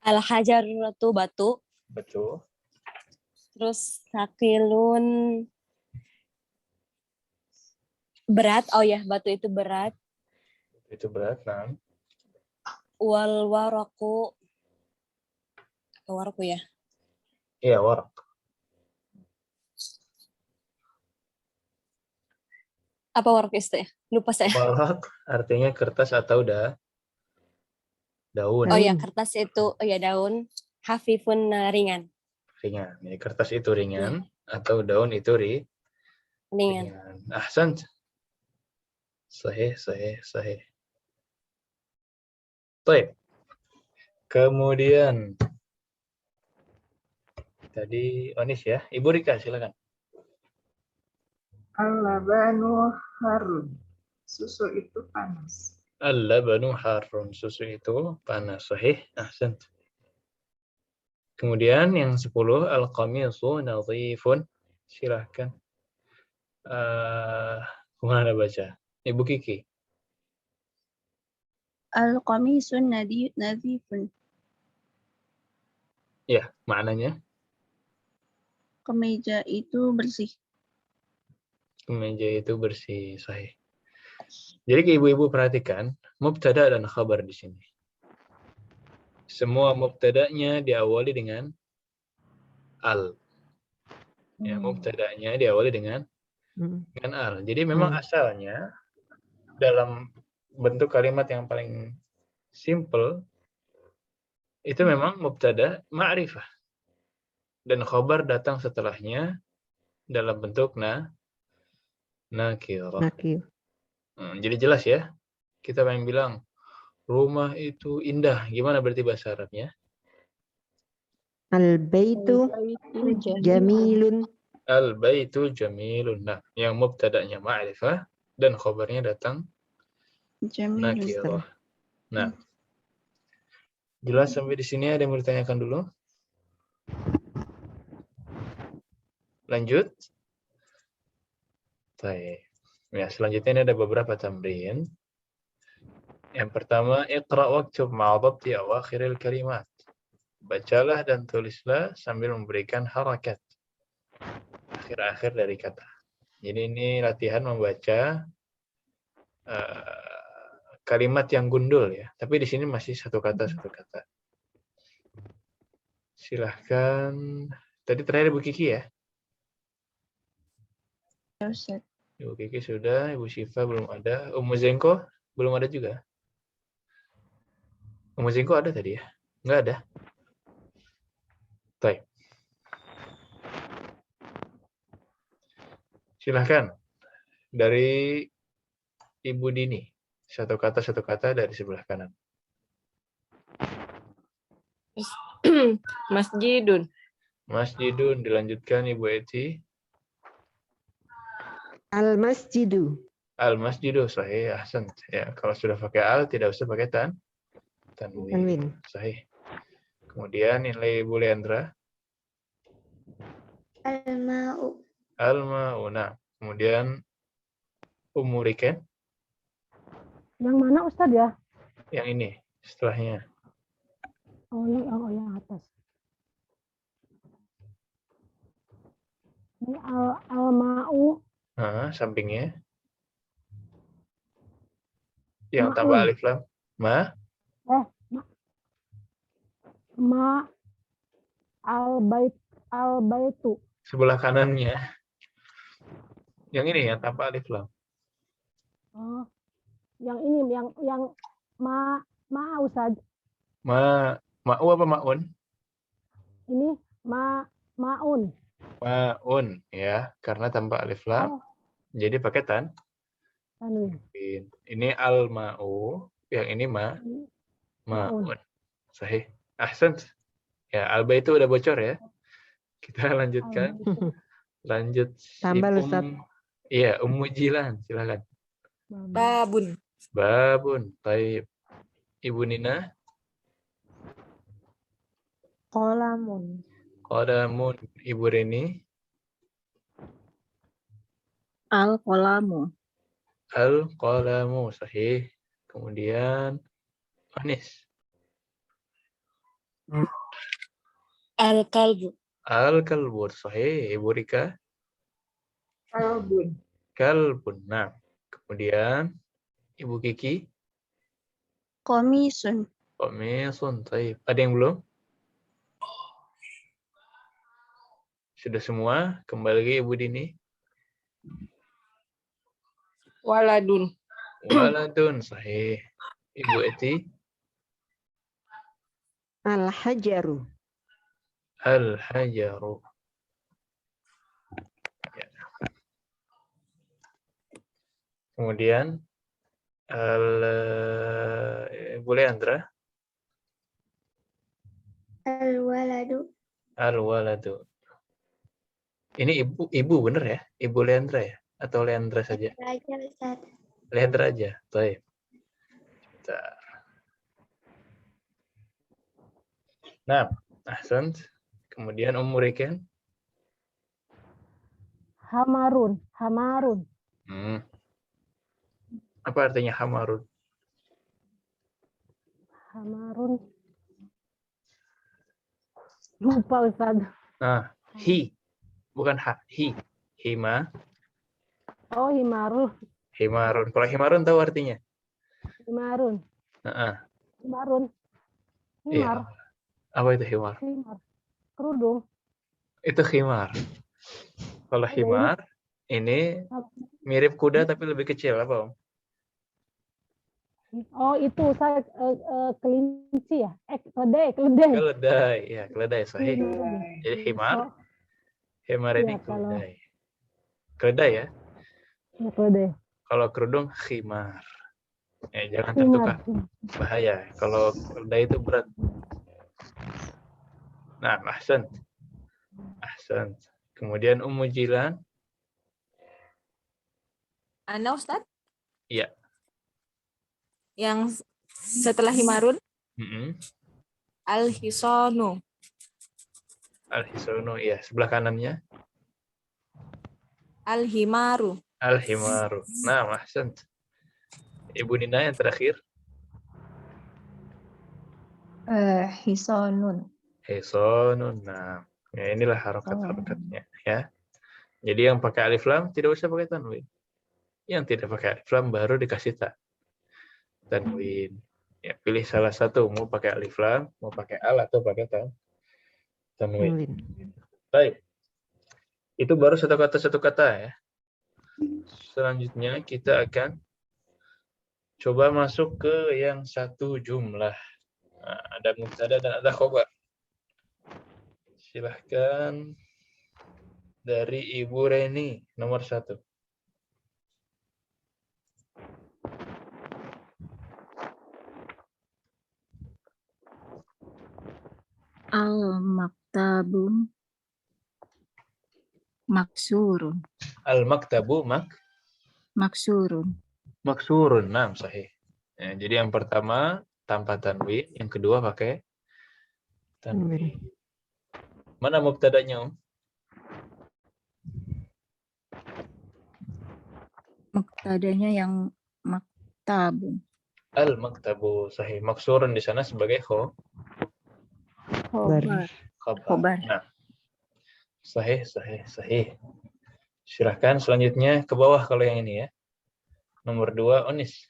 Al-hajar itu batu. Betul. Terus thaqilun berat. Oh ya, batu itu berat. Itu berat, nah. Wal waraqu. Waraqu ya. Iya, warak. Apa waraq itu ya? Lupa saya. Warak artinya kertas atau daun. Oh ya, kertas itu, oh ya, daun. Hafifun ringan. Ringan. Jadi kertas itu ringan atau daun itu Ringan. Ahsan. Sahih. Baik. Kemudian tadi Onis ya. Ibu Rika silakan. Al-labanu harun. Susu itu panas. Al-labanu harun. Susu itu panas. Sahih. Ahsan. Kemudian yang 10 al-qamisu nadhifun. Silahkan. Kemana baca? Ibu Kiki. Al-qamisun nadhifun. Ya, maknanya? Kemeja itu bersih. Kemeja itu bersih, sahih. Jadi ibu-ibu perhatikan mubtada dan khabar di sini. Semua mubtadanya diawali dengan al. Ya, mubtadanya diawali dengan al. Jadi memang asalnya dalam bentuk kalimat yang paling simple itu memang mubtada ma'rifah. Dan khabar datang setelahnya dalam bentuk nakirah. Jadi jelas ya. Kita pengen bilang rumah itu indah. Gimana berarti bahasa Arabnya? Al-baitu jamilun. Al-baitu jamilun. Nah, yang mubtada'nya ma'rifah dan khabarnya datang nakirah. Nah, jelas sampai di sini ada yang mau ditanyakan dulu? Lanjut. Baik. Ya, selanjutnya ini ada beberapa tamrin. Yang pertama, iqra waktub ma'adabti awakhiril kalimat. Bacalah dan tulislah sambil memberikan harakat akhir-akhir dari kata. Jadi ini latihan membaca kalimat yang gundul ya. Tapi di sini masih satu kata. Silahkan. Tadi terakhir Ibu Kiki ya? Ya, Ustaz. Ibu Kiki sudah, Ibu Syifa belum ada. Ummu Zengko belum ada juga. Ummu Zengko ada tadi ya? Enggak ada. Baik. Silahkan. dari Ibu Dini. Satu kata dari sebelah kanan. Masjidun. Masjidun, dilanjutkan Ibu Eti. Al-masjidu. Al-masjidu, sahih, ahsan. Ya, kalau sudah pakai al, tidak usah pakai tanwin. Tanwin. Sahih. Kemudian nilai Ibu Leandra. Al-ma'u. Al-ma'una. Kemudian Ummu Riken. Yang mana Ustadz ya? Yang ini, setelahnya. Oh, yang atas. Ini al-ma'u. Sampingnya. Yang tambah Ma'un. alif lam. Ma al-baitu. Sebelah kanannya. Yang ini yang tanpa alif lam. Oh. Yang ini yang Ustadz. Ma'u apa ma'un? Ini ma'un. Ma'un, ya, karena tanpa alif lam. Oh, Jadi pakai tanwin. ini al-ma'u, yang ini Ma'un. ma'un. Sahih. Ahsan. Ya, al-baitu udah bocor ya. Kita lanjutkan. Al-baitu. Lanjut. Tambah, Ustaz. Iya, Ummu Jilan, silakan. Babun. Babun, taib. Ibu Nina. Qolamun. Qadamun. Ibu Reni. Al-qalamu. Al-qalamu, sahih. Kemudian Anis. Al-kalbu. Al-kalbur, sahih. Ibu Rika. Kalbun. Kalbun. Nah, kemudian Ibu Kiki. Komisun. Qamisun, taib. Ada yang belum? Sudah semua? Kembali lagi Ibu Dini. Waladun. Waladun, sahih. Ibu Eti. Al-hajaru. Al-hajaru. Ya. Kemudian Ibu Leandra. Al-waladu. Al-waladu. Ini ibu bener ya? Ibu Leandra ya? Atau Leandra saja? Raja, Ustaz. Leandra aja. Baik. Bentar. Nah, ahsan. Kemudian Ummu Riken. Hamarun. Apa artinya hamarun? Hamarun. Lupa Ustadz. Nah, hi. Bukan ha, hi. Hima. Oh, himarun. Himarun. Kalau himarun tahu artinya? Himarun. Himarun. Iya. Himar. Apa itu himar? Himar. Kerudung. Itu himar. Kalau himar, ini mirip kuda tapi lebih kecil. Apa, Om? Oh, itu saya kelinci ya? Keledai. Keledai. Ya, keledai. Sahih. Jadi himar. Himar ini Ya, kalau- keledai. Keledai ya? Ya, keledai. Kalau kerudung khimar. Jangan Himar. tertukar. Bahaya. Kalau keledai itu berat. Nah, ahsan. Ahsan. Kemudian Ummu Jilan. Ana Ustaz? Iya. Yang setelah himarun, al-hisanu. Al-hisanu, iya. Sebelah kanannya. Al-himaru. Al-himaru. Nah, ahsan. Ibu Nina yang terakhir. Hisonun. Hisonun. Nah, ya inilah harokat-harokatnya. Ya. Jadi yang pakai alif lam tidak usah pakai tanwin. Yang tidak pakai alif lam baru dikasih tanwin. Ya, pilih salah satu, mau pakai alif lam, mau pakai al atau pakai tanwin. Baik. Itu baru satu kata ya. Selanjutnya kita akan coba masuk ke yang satu jumlah. Nah, ada mubtada dan ada khobar. Silahkan dari Ibu Reni nomor 1. Al-maktabu maksurun. Al-maktabu Maksurun. maksurun. Nah, sahih. Ya, jadi yang pertama tanpa tanwin, yang kedua pakai tanwin. Mana mubtadanya, Om? Muktadanya yang maktabun. Al-maktabu sahih. Maksurun di sana sebagai Khobar. khabar. Nah, sahih. Silahkan selanjutnya ke bawah kalau yang ini ya. Nomor 2, Onis.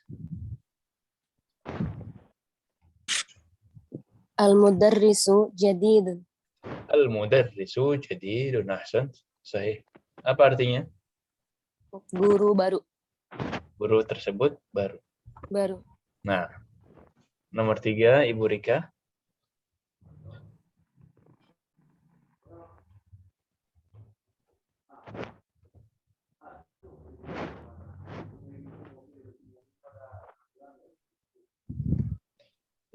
Al-mudarrisu jadidun. Al-mudarrisu jadidun. Ahsan. Sahih. Apa artinya? Guru baru. Guru tersebut baru. Baru. Nah, nomor 3, Ibu Rika.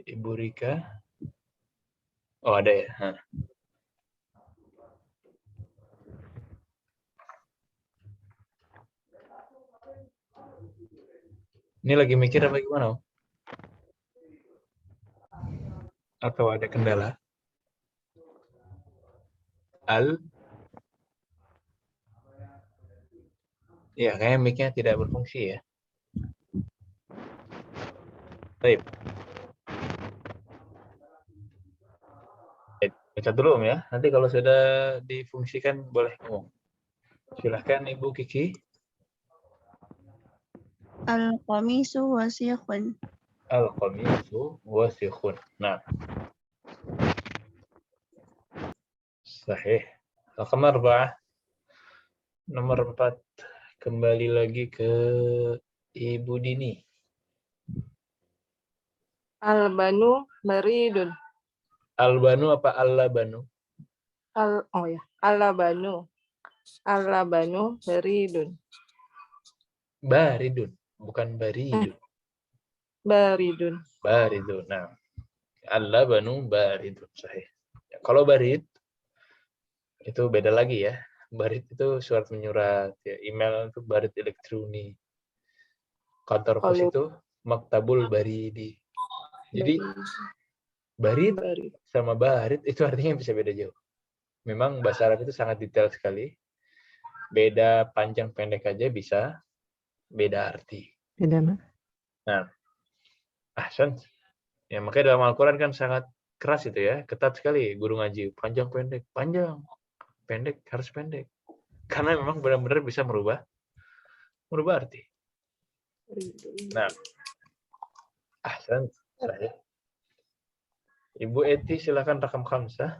Ibu Rika. Oh, ada ya. Hah. Ini lagi mikir apa gimana, Om? Atau ada kendala? Ya, kayaknya mic-nya tidak berfungsi ya. Baik. Baca dulu, Om ya. Nanti kalau sudah difungsikan boleh ngomong. Silahkan Ibu Kiki. Al-qamisu wasikhun. Al-qamisu wasikhun. Nah. Sahih. Al-qamar ba'ah. Nomor 4. Kembali lagi ke Ibu Dini. Al-banu baridun. Al-banu apa al-labanu? Al-banu. Al-banu baridun. Baridun, bukan baridun. Baridun. Baridun. Nah, al-labanu baridun. Sahih. Kalau barid itu beda lagi ya. Barid itu surat menyurat, ya. Email itu barid elektronik. Kantor pos itu maktabul baridi. Jadi barid sama barid itu artinya bisa beda jauh. Memang bahasa Arab itu sangat detail sekali. Beda panjang pendek aja bisa beda arti. Beda, Mak. Nah, ahsan. Ya, makanya dalam Al-Quran kan sangat keras itu ya, ketat sekali guru ngaji. Panjang pendek, panjang. Pendek harus pendek. Karena memang benar-benar bisa merubah arti. Nah, ahsan. Ibu Eti silakan rakam khamsah.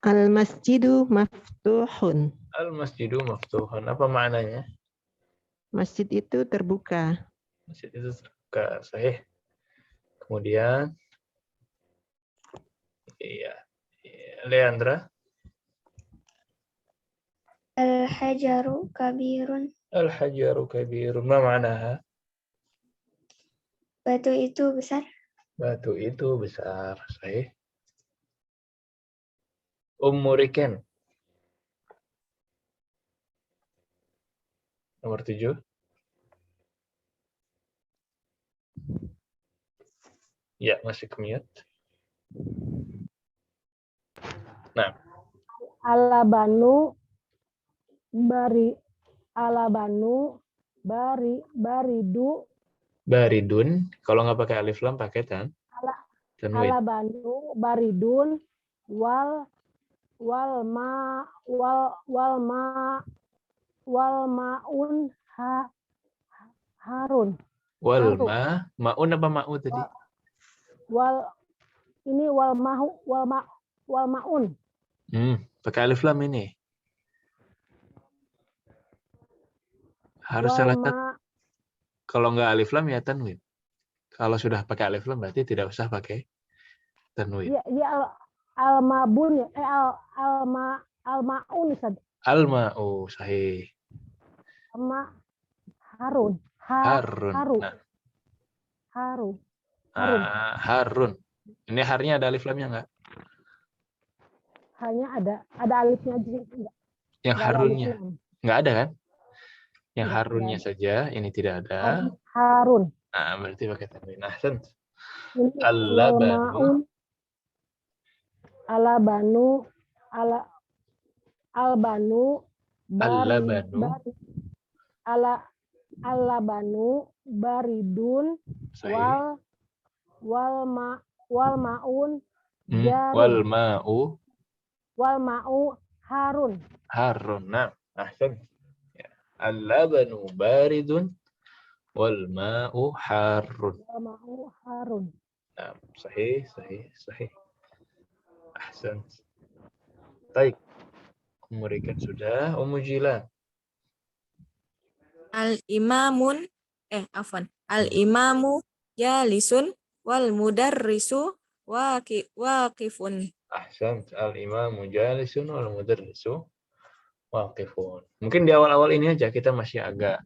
Al-masjidu maftuhun. Al-masjidu maftuhun. Apa maknanya? Masjid itu terbuka. Masjid itu terbuka. Sahih. Kemudian iya. Leandra. Al-hajaru kabirun. Al-hajaru kabirun. Ma ma'naha? Batu itu besar. Batu itu besar. Sahih. Umuriken. Nomor 7. Ya, masih kemute. Nah. Alabanu baridu. Baridun. Kalau nggak pakai alif lam pakai tanwin. Alabanu baridun wal maun harun. Maun apa ma'u tadi? Wal maun. Pakai alif lam ini. Harus salah satu. Kalau nggak alif lam ya tanwin. Kalau sudah pakai alif lam berarti tidak usah pakai tanwin. Ya al-mabun ya. Al-maun Ustaz. Al-ma'u sahih. Harun. Harun. Nah. Harun. Harun. Ini harnya ada alif lamnya nggak? hanya ada alifnya aja. Enggak, Yang enggak ada harunnya. alifnya. Nggak ada kan? Yang Enggak, harunnya enggak saja, ini tidak ada. ada. Harun. Nah, berarti pakai tanwin. Ahsan. Ini wal Al-labanu. maun ala banu ala albanu Al-labanu. ala banu baridun Sahih. wal maun Wal ma'u wal mau harun. harun. Nah, ahsan. Ya. Al-labanu baridun wal ma'u harun. Wal mau harun. Nah, sahih. Ahsan. Baik. Memberikan sudah. Ummu Jilan. Al-imamun Al-imamu jalisun wal mudarrisu waqifun. Ahsan. Al-imamu jalisun wal mudarrisu waqifun. Mungkin di awal-awal ini aja kita masih agak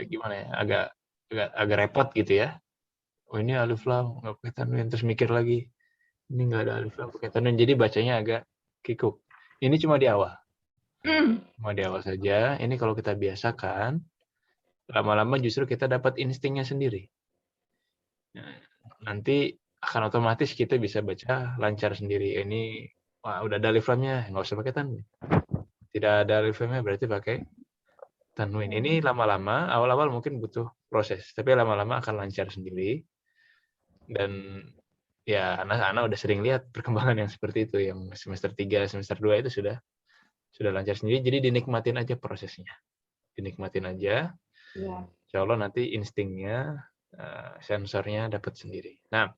gimana ya? Agak repot gitu ya. Oh, ini alif lam nggak pakai tanwin, terus mikir lagi. Ini nggak ada alif lam pakai tanwin, jadi bacanya agak kikuk. Ini cuma di awal. Cuma di awal saja. Ini kalau kita biasakan, lama-lama justru kita dapat instingnya sendiri. Nah, nanti akan otomatis kita bisa baca lancar sendiri. Ini wah, udah ada alif lamnya, nggak usah pakai tanwin. Tidak ada alif lamnya berarti pakai tanwin. Ini lama-lama, awal-awal mungkin butuh proses, tapi lama-lama akan lancar sendiri. Dan ya anak-anak udah sering lihat perkembangan yang seperti itu, yang semester 3, semester 2 itu sudah lancar sendiri. Jadi dinikmatin aja prosesnya. Dinikmatin aja. Ya. Insya Allah nanti instingnya, sensornya dapat sendiri. Nah,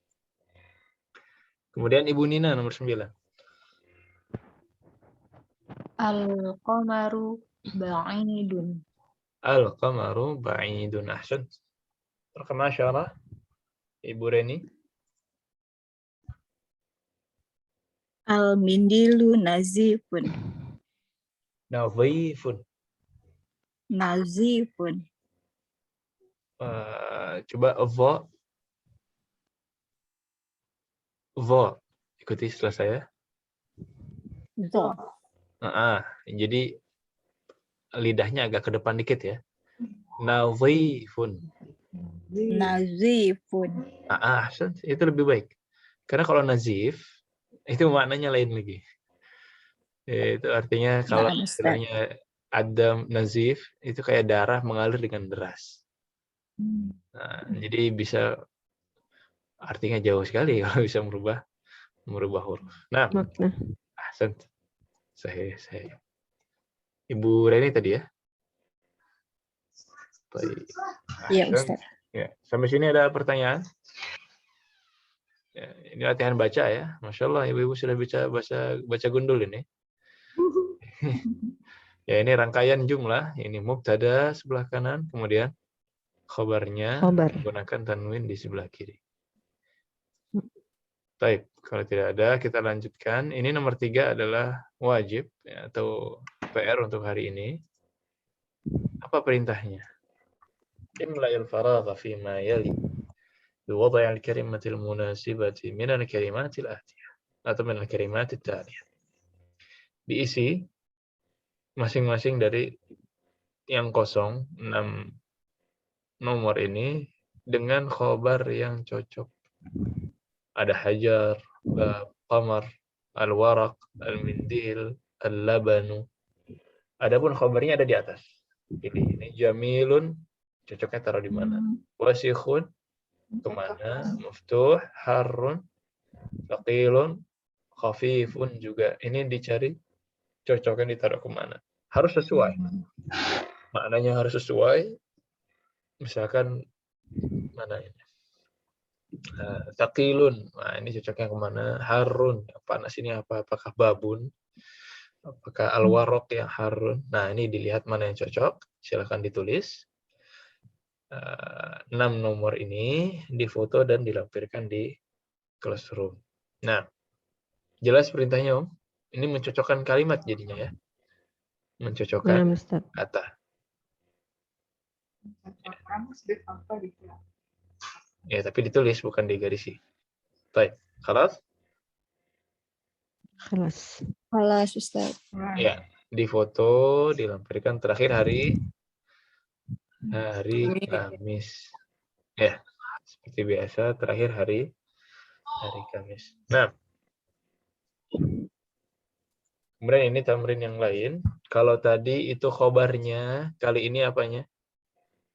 kemudian Ibu Nina nomor 9. Al-qamaru ba'idun. Al-qamaru ba'idun. Ahsan. Terkena syarah Ibu Reni. Al-mindilu nazifun. Nazifun. Nazifun. Coba vo. Ikuti setelah saya. Zo. Jadi lidahnya agak ke depan dikit ya. Nazifun. Nazifun. Itu lebih baik. Karena kalau nazif itu maknanya lain lagi. Itu artinya kalau istilahnya adam nazif itu kayak darah mengalir dengan deras. Nah, jadi bisa artinya jauh sekali kalau bisa merubah huruf. Nah, ahsan. Sahih. Ibu Reni tadi ya. Baik. Iya, Ustaz. Ya, sampai sini ada pertanyaan? Ya, ini latihan baca ya. Masya Allah, ibu-ibu sudah baca gundul ini. Ya, ini rangkaian jumlah. Ini mubtada sebelah kanan, kemudian khobarnya menggunakan tanwin di sebelah kiri. Baik, kalau tidak ada kita lanjutkan. Ini nomor 3 adalah wajib ya, atau PR untuk hari ini. Apa perintahnya? Imla'il faragha fima yali biwad'i al-kalimatil munasibati min al-kalimatil atiyah atau min al-kalimatit taliyah. Diisi masing-masing dari yang kosong 6 nomor ini dengan khobar yang cocok. Ada hajar, qamar, al-waraq, al-mindil, al-labanu. Adapun khobarnya ada di atas. Ini jamilun, cocoknya taruh di mana? Wasikhun, kemana? Muftuh, harun, thaqilun, khafifun juga. Ini dicari cocoknya ditaruh kemana. Harus sesuai. Maknanya harus sesuai. Misalkan mana ini? Thaqilun, nah ini cocoknya kemana? Harun, panas ini apa? Apakah babun? Apakah al-waraq yang harun? Nah ini dilihat mana yang cocok. Silakan ditulis. 6 nomor ini difoto dan dilampirkan di classroom. Nah, jelas perintahnya Om. Ini mencocokkan kalimat jadinya ya. Mencocokkan kata. Ya, tapi ditulis bukan digarisi. Baik, khalas? Khalas. Khalas Ustaz. Ya, difoto, dilampirkan terakhir hari Kamis. Ya, seperti biasa terakhir hari Kamis. Nah, kemudian ini tamrin yang lain. Kalau tadi itu khobarnya, kali ini apanya?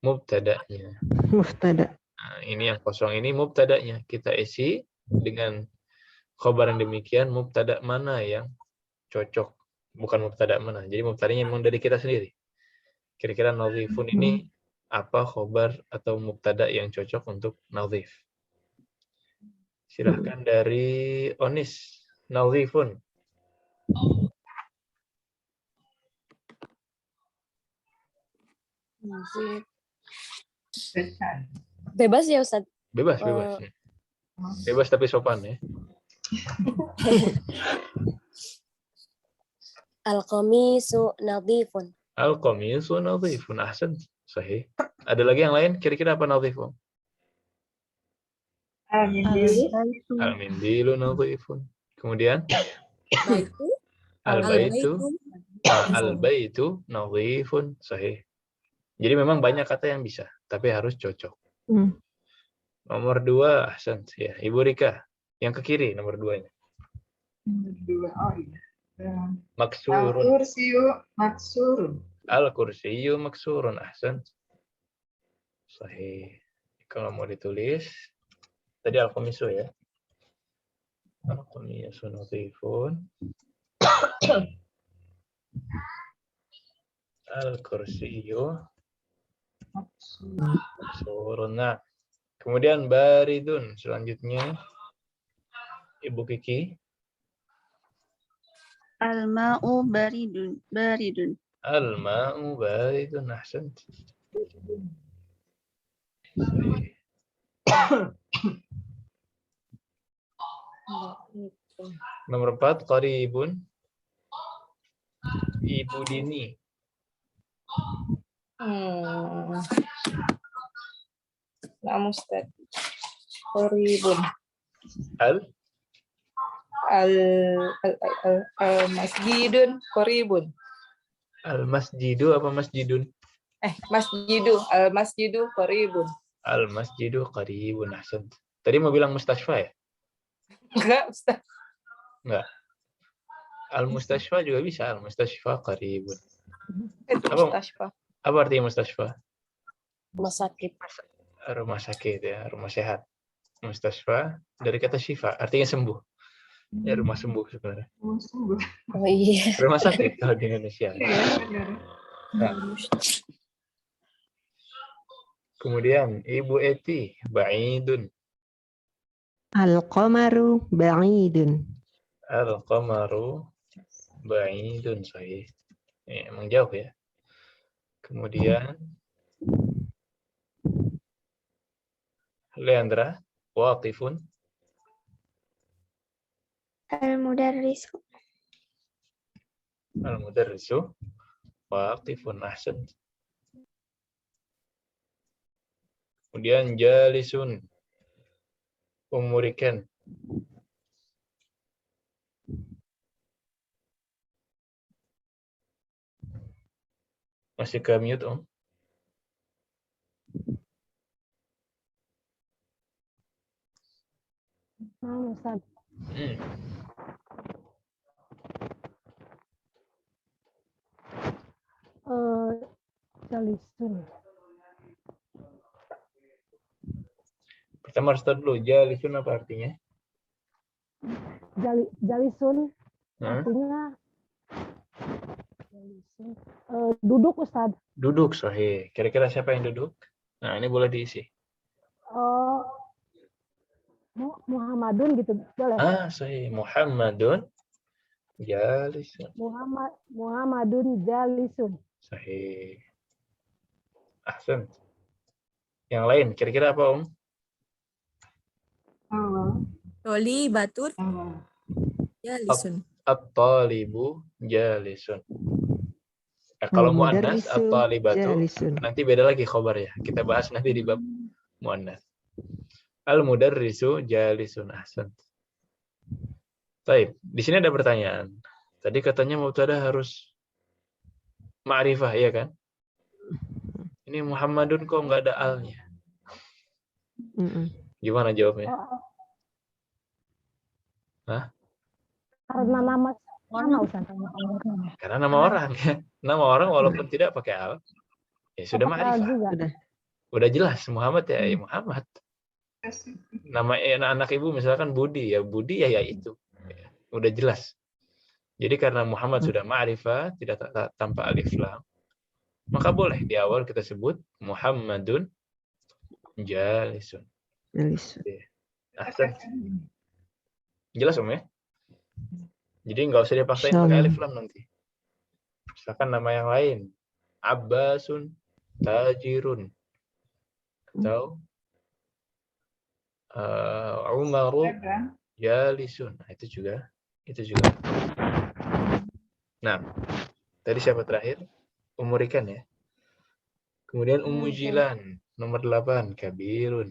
Mubtada'nya. Mubtada. Nah, ini yang kosong ini mubtada'nya. Kita isi dengan khobar yang demikian, mubtada' mana yang cocok. Bukan mubtada' mana. Jadi mubtada'nya memang dari kita sendiri. Kira-kira nadhifun ini apa khobar atau mubtada' yang cocok untuk nadhif? Silahkan dari Onis. Nadhifun. Bebas ya Ustaz? Bebas, bebas. Bebas tapi sopan ya. Al-qamisu nadhifun. Al-qamisu nadhifun. Ahsan. Sahih. Ada lagi yang lain? Kira-kira apa nadhifun? Al-mindilu nadhifun. Kemudian? Al-baitu. Al-baitu nadhifun. Sahih. Jadi memang banyak kata yang bisa, tapi harus cocok. Nomor 2, ahsan. Ya, Ibu Rika. Yang ke kiri, nomor 2-nya. Nomor 2, oh iya. Maksurun. Al-kursiyu maksurun. Al-kursiyu maksurun. Ahsan. Sahih. Kalau mau ditulis, tadi al-qamisu ya. Al-qamisu nadhifun. Al-kursiyu maksurun. Nah, kemudian baridun. Selanjutnya, Ibu Kiki. Al-ma'u baridun. Baridun. Al-ma'u baridun. Ahsan. Nomor 4, qaribun. Ibu Dini. Nah, Ustaz. Qaribun. Al-masjidun qaribun. Al-masjidu apa masjidun? Masjidu. Al-masjidu qaribun. Al-masjidu qaribun. Ahsan. Tadi mau bilang mustashfa ya? Enggak, Ustaz. Enggak. Al-mustashfa juga bisa. Al-mustashfa qaribun. Itu mustashfa. Apa artinya mustashfa? Rumah sakit. Rumah sakit ya, rumah sehat. Mustashfa dari kata syifa, artinya sembuh. Ya, rumah sembuh sebenarnya. Oh iya. Rumah sakit kalau di Indonesia. Nah. Kemudian Ibu Eti, ba'idun. Al-qamaru ba'idun. Al-qamaru ba'idun. Sahih. Ya, emang jauh ya. Kemudian Leandra, waqifun. Al-mudarrisu. Al-mudarrisu waqifun. Ahsan. Kemudian jalisun. Umurikan. Masih ke mute, Om? Ustaz. Jalisun. Pertama harus tahu dulu, jalisun apa artinya? Jalisun artinya duduk, Ustaz. Duduk, sahih. Kira-kira siapa yang duduk? Nah, ini boleh diisi. Muhammadun gitu, boleh? Sahih. Muhammadun jalisun. Muhammadun jalisun. Sahih. Ahsan. Yang lain, kira-kira apa, Om? Tolibatun jalisun. At-talibu jalisun. Kalau muannas at-talibatu nanti beda lagi khobarnya. Kita bahas nanti di bab muannas. Al-mudarrisu jalisun. Ahsan. Baik, di sini ada pertanyaan. Tadi katanya mubtada harus ma'rifah, ya kan? Ini Muhammadun kok nggak ada al-nya? Gimana jawabnya? Hah? Karena nama Ustaz. Karena nama orang ya. Nama orang walaupun tidak pakai al, ya sudah ma'rifah. Udah jelas Muhammad ya, ya Muhammad. Nama anak ibu misalkan Budi ya itu. Ya, udah jelas. Jadi karena Muhammad sudah ma'rifah, tidak tanpa alif lam, maka boleh di awal kita sebut Muhammadun jalisun. Ahsan. Jelas Om ya? Jadi nggak usah dipaksain pakai alif lam nanti. Misalkan nama yang lain, Abbasun tajirun, atau Umaru jalisun. Nah, itu juga. Nah, tadi siapa terakhir? Umurikan ya. Kemudian Umujilan nomor 8 kabirun.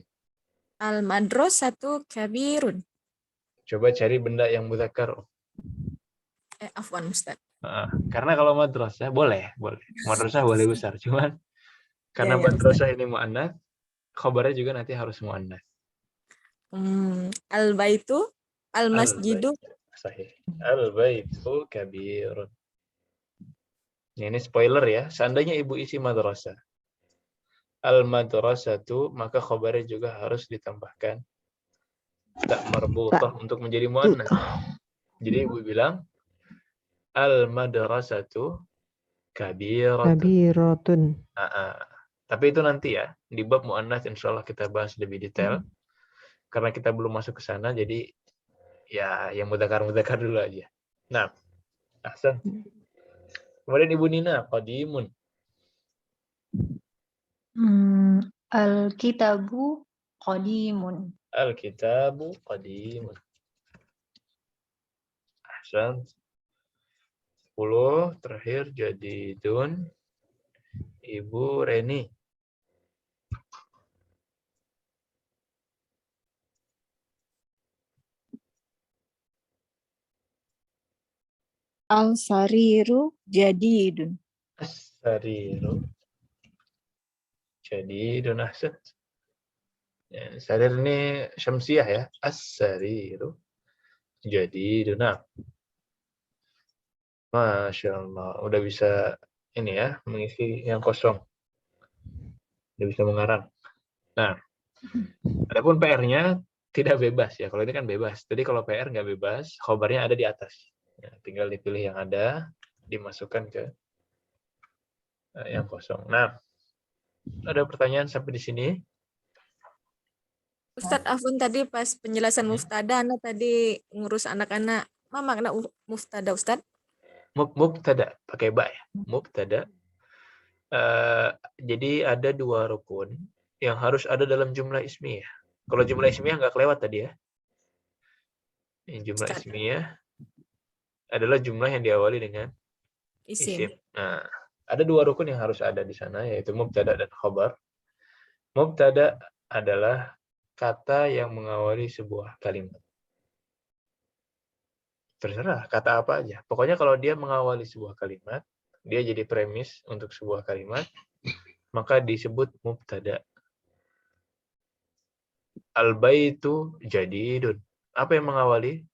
Al-madrasatu kabirun. Coba cari benda yang mudzakkar. Afwan Ustaz. Karena kalau madrasah boleh. Madrasah boleh besar, cuman karena madrasah ini muannats, khabarnya juga nanti harus muannats. Al-baitu, al-masjidu. Sahih. Al-baitu kabirun. Ini spoiler ya. Seandainya ibu isi madrasah, al-madrasatu, maka khabarnya juga harus ditambahkan tak marbutah untuk menjadi muannats. Jadi ibu bilang al-madrasatu kabiratun. Tapi itu nanti ya, di bab muannats insyaallah kita bahas lebih detail. Karena kita belum masuk ke sana, jadi ya yang mudzakkar dulu aja. Nah, ahsan. Kemudian Ibu Nina, qadimun. Al-kitabu qadimun. Al-kitabu qadimun. Ahsan. 10 terakhir jadi Dun. Ibu Reni. Al-sariru jadidun. As-sariru jadidun. Ahsan. Ya, sarir ini syamsiah ya. As-sariru jadidun. Nah. Masya Allah. Udah bisa ini ya, mengisi yang kosong. Udah bisa mengarang. Nah, adapun PR-nya tidak bebas ya. Kalau ini kan bebas. Jadi kalau PR nggak bebas, khobarnya ada di atas. Ya, tinggal dipilih yang ada, dimasukkan ke yang kosong. Nah, ada pertanyaan sampai di sini? Ustadz Afun tadi pas penjelasan muftada, Anda tadi ngurus anak-anak. Apa makna muftada, Ustadz? Mubtada, pakai ba ya. Mubtada. Jadi ada 2 rukun yang harus ada dalam jumlah ismiyah. Kalau jumlah ismiyah nggak kelewat tadi ya. Jumlah ismiyah adalah jumlah yang diawali dengan isim. Nah, ada 2 rukun yang harus ada di sana, yaitu mubtada dan khabar. Mubtada adalah kata yang mengawali sebuah kalimat. Terserah kata apa aja. Pokoknya kalau dia mengawali sebuah kalimat, dia jadi premis untuk sebuah kalimat, maka disebut mubtada. Al-baitu jadidun. Apa yang mengawali?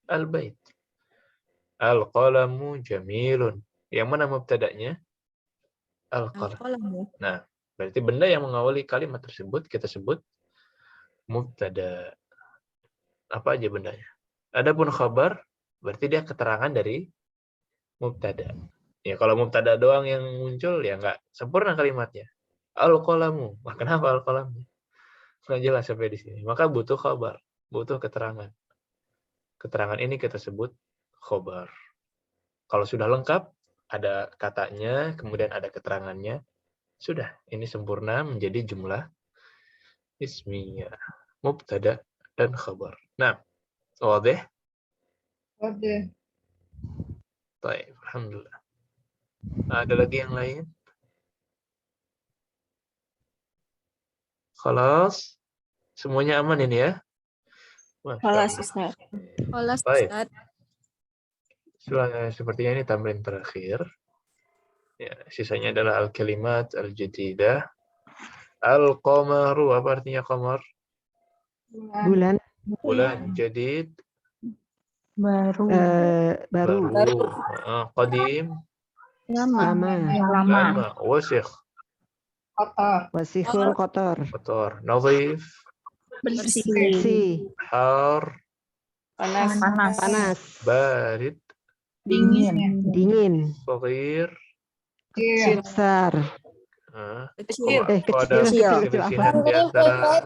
Al-bait. Al-qalamu jamilun. Yang mana mubtada'nya? Al-qalam. Nah, berarti benda yang mengawali kalimat tersebut kita sebut mubtada. Apa aja bendanya? Adapun khabar berarti dia keterangan dari mubtada. Ya kalau mubtada doang yang muncul ya nggak sempurna kalimatnya. Al-qalamu. Nah, kenapa al-qalamnya? Nggak jelas sampai di sini. Maka butuh khabar, butuh keterangan. Keterangan ini kita sebut khabar. Kalau sudah lengkap, ada katanya, kemudian ada keterangannya, sudah. Ini sempurna menjadi jumlah ismiyah. Mubtada dan khabar. Nah, wadih? Wadih. Baik, alhamdulillah. Ada lagi yang lain? Khalas? Semuanya aman ini ya? Masya Kelas Allah. Ustaz. Kelas Baik. Ustaz. Sepertinya ini tamrin terakhir. Ya, sisanya adalah al-kalimat al-jadidah. Al-qamaru, apa artinya qamar? Bulan Bulan jadid, Baru. baru. qadim, Lama. lama, wasikh, Kotor. Wasikhun kotor. kotor, nadhif, Bersih. Bersih. har, Panas. Panas. barid, Dingin. Dingin. saghir. Kecil. Besar. Kecil. Kok ada Kecil apa? perselisihan di antara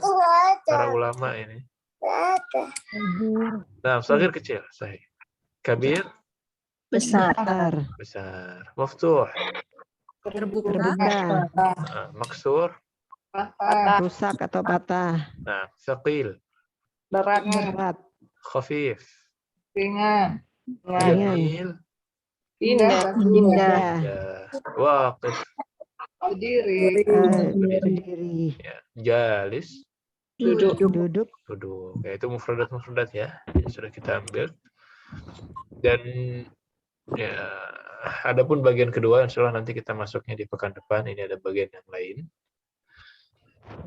para ulama ini? Nah, saghir kecil, sahih. Kabir Besar. besar. Maftuh, Terbuka. Terbuka. maksur. Patah. Rusak atau patah. Nah, thaqil, Berat. Berat. khafif, Ringan. jamil, Indah. Indah. ya, waqif, Berdiri. Berdiri. ya, jalis, Duduk. Duduk. duduk. Ya, itu mufradat ya, yang sudah kita ambil. Dan ya, adapun bagian kedua, insyaallah nanti kita masuknya di pekan depan. Ini ada bagian yang lain.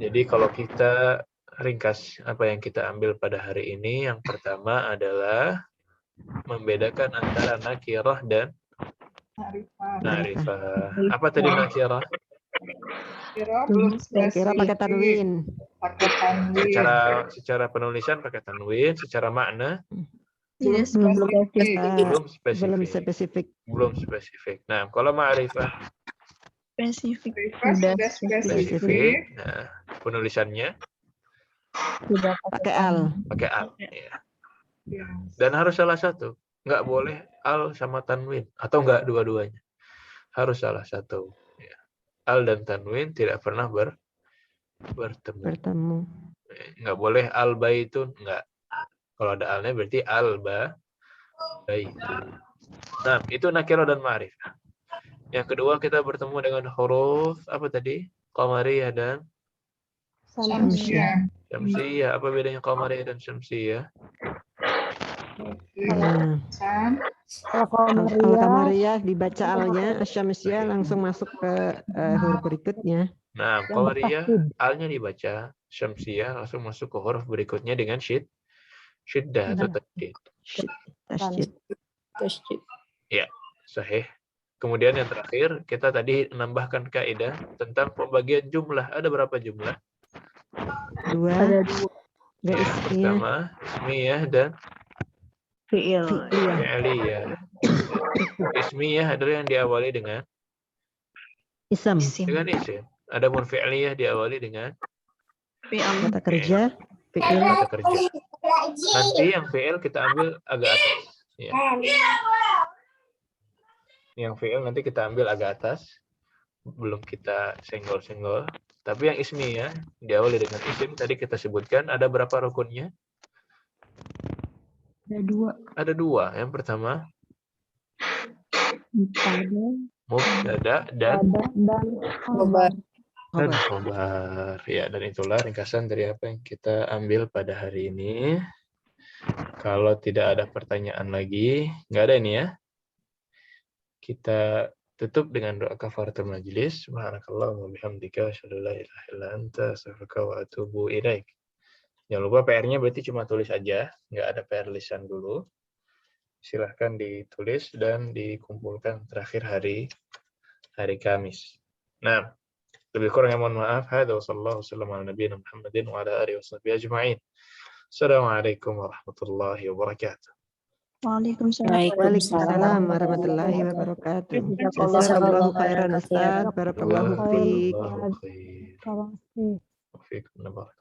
Jadi kalau kita ringkas apa yang kita ambil pada hari ini, yang pertama adalah membedakan antara nakirah dan ma'rifah. Apa tadi nakirah? Kira belum Kira pakai tanwin. Pakai tanwin. Secara penulisan pakai tanwin, secara makna Tidak belum Belum spesifik. spesifik. Nah, kalau ma'rifah spesifik. Sudah spesifik. nah, penulisannya Sudah Pakai al. pakai al. Ya. Ya. Dan harus salah satu. Nggak boleh al sama tanwin. Atau nggak dua-duanya. Harus salah satu. Ya. Al dan tanwin tidak pernah bertemu. Nggak boleh al baitun. Nggak. Kalau ada alnya berarti al baitun. Nah, itu nakirah dan ma'rifah. Yang kedua kita bertemu dengan huruf apa tadi? Qamariyah dan Syamsiah. syamsiyah. Apa bedanya qamariyah dan syamsiyah? Al-Qamariyah dibaca alnya, Asyamsiyah langsung masuk ke huruf berikutnya. Nah, qamariyah alnya dibaca, syamsiyah langsung masuk ke huruf berikutnya dengan syiddah atau tasydid. Tasydid. Ya, sahih. Kemudian yang terakhir, kita tadi menambahkan kaidah tentang pembagian jumlah. Ada berapa jumlah? Dua. Yang pertama, ismiyah dan fi'liyah. Ismiyah adalah yang diawali dengan Ism. dengan isim. Adapun fi'liyah diawali dengan Kata kerja. Fi'il. kata kerja. Nanti yang fi'il kita ambil agak atas. Ya. Yang fi'il nanti kita ambil agak atas. Belum kita senggol-senggol. Tapi yang ismiyah diawali dengan isim tadi kita sebutkan ada berapa rukunnya? Ada dua. Yang pertama mubtada dan Obat. khobar. Ya, dan itulah ringkasan dari apa yang kita ambil pada hari ini. Kalau tidak ada pertanyaan lagi, nggak ada ini ya. Kita tutup dengan doa kafaratul majlis. Subhanakallahumma bihamdika asyhadu an la ilaha illa anta astaghfiruka wa atubu ilaik. Jangan lupa PR-nya berarti cuma tulis aja, nggak ada PR lisan dulu. Silahkan ditulis dan dikumpulkan terakhir hari Kamis. Nah, lebih kurang yang mohon maaf. Hadza wa sallallahu wasallam ala nabiyina Muhammadin wa ala alihi washabbihi ajma'in. Assalamualaikum warahmatullahi wabarakatuh. Waalaikumsalam warahmatullahi wabarakatuh. Jazakallahu khairan Ustaz. Barakallahu fiik. Barakallahu fiik. Wa fiikum.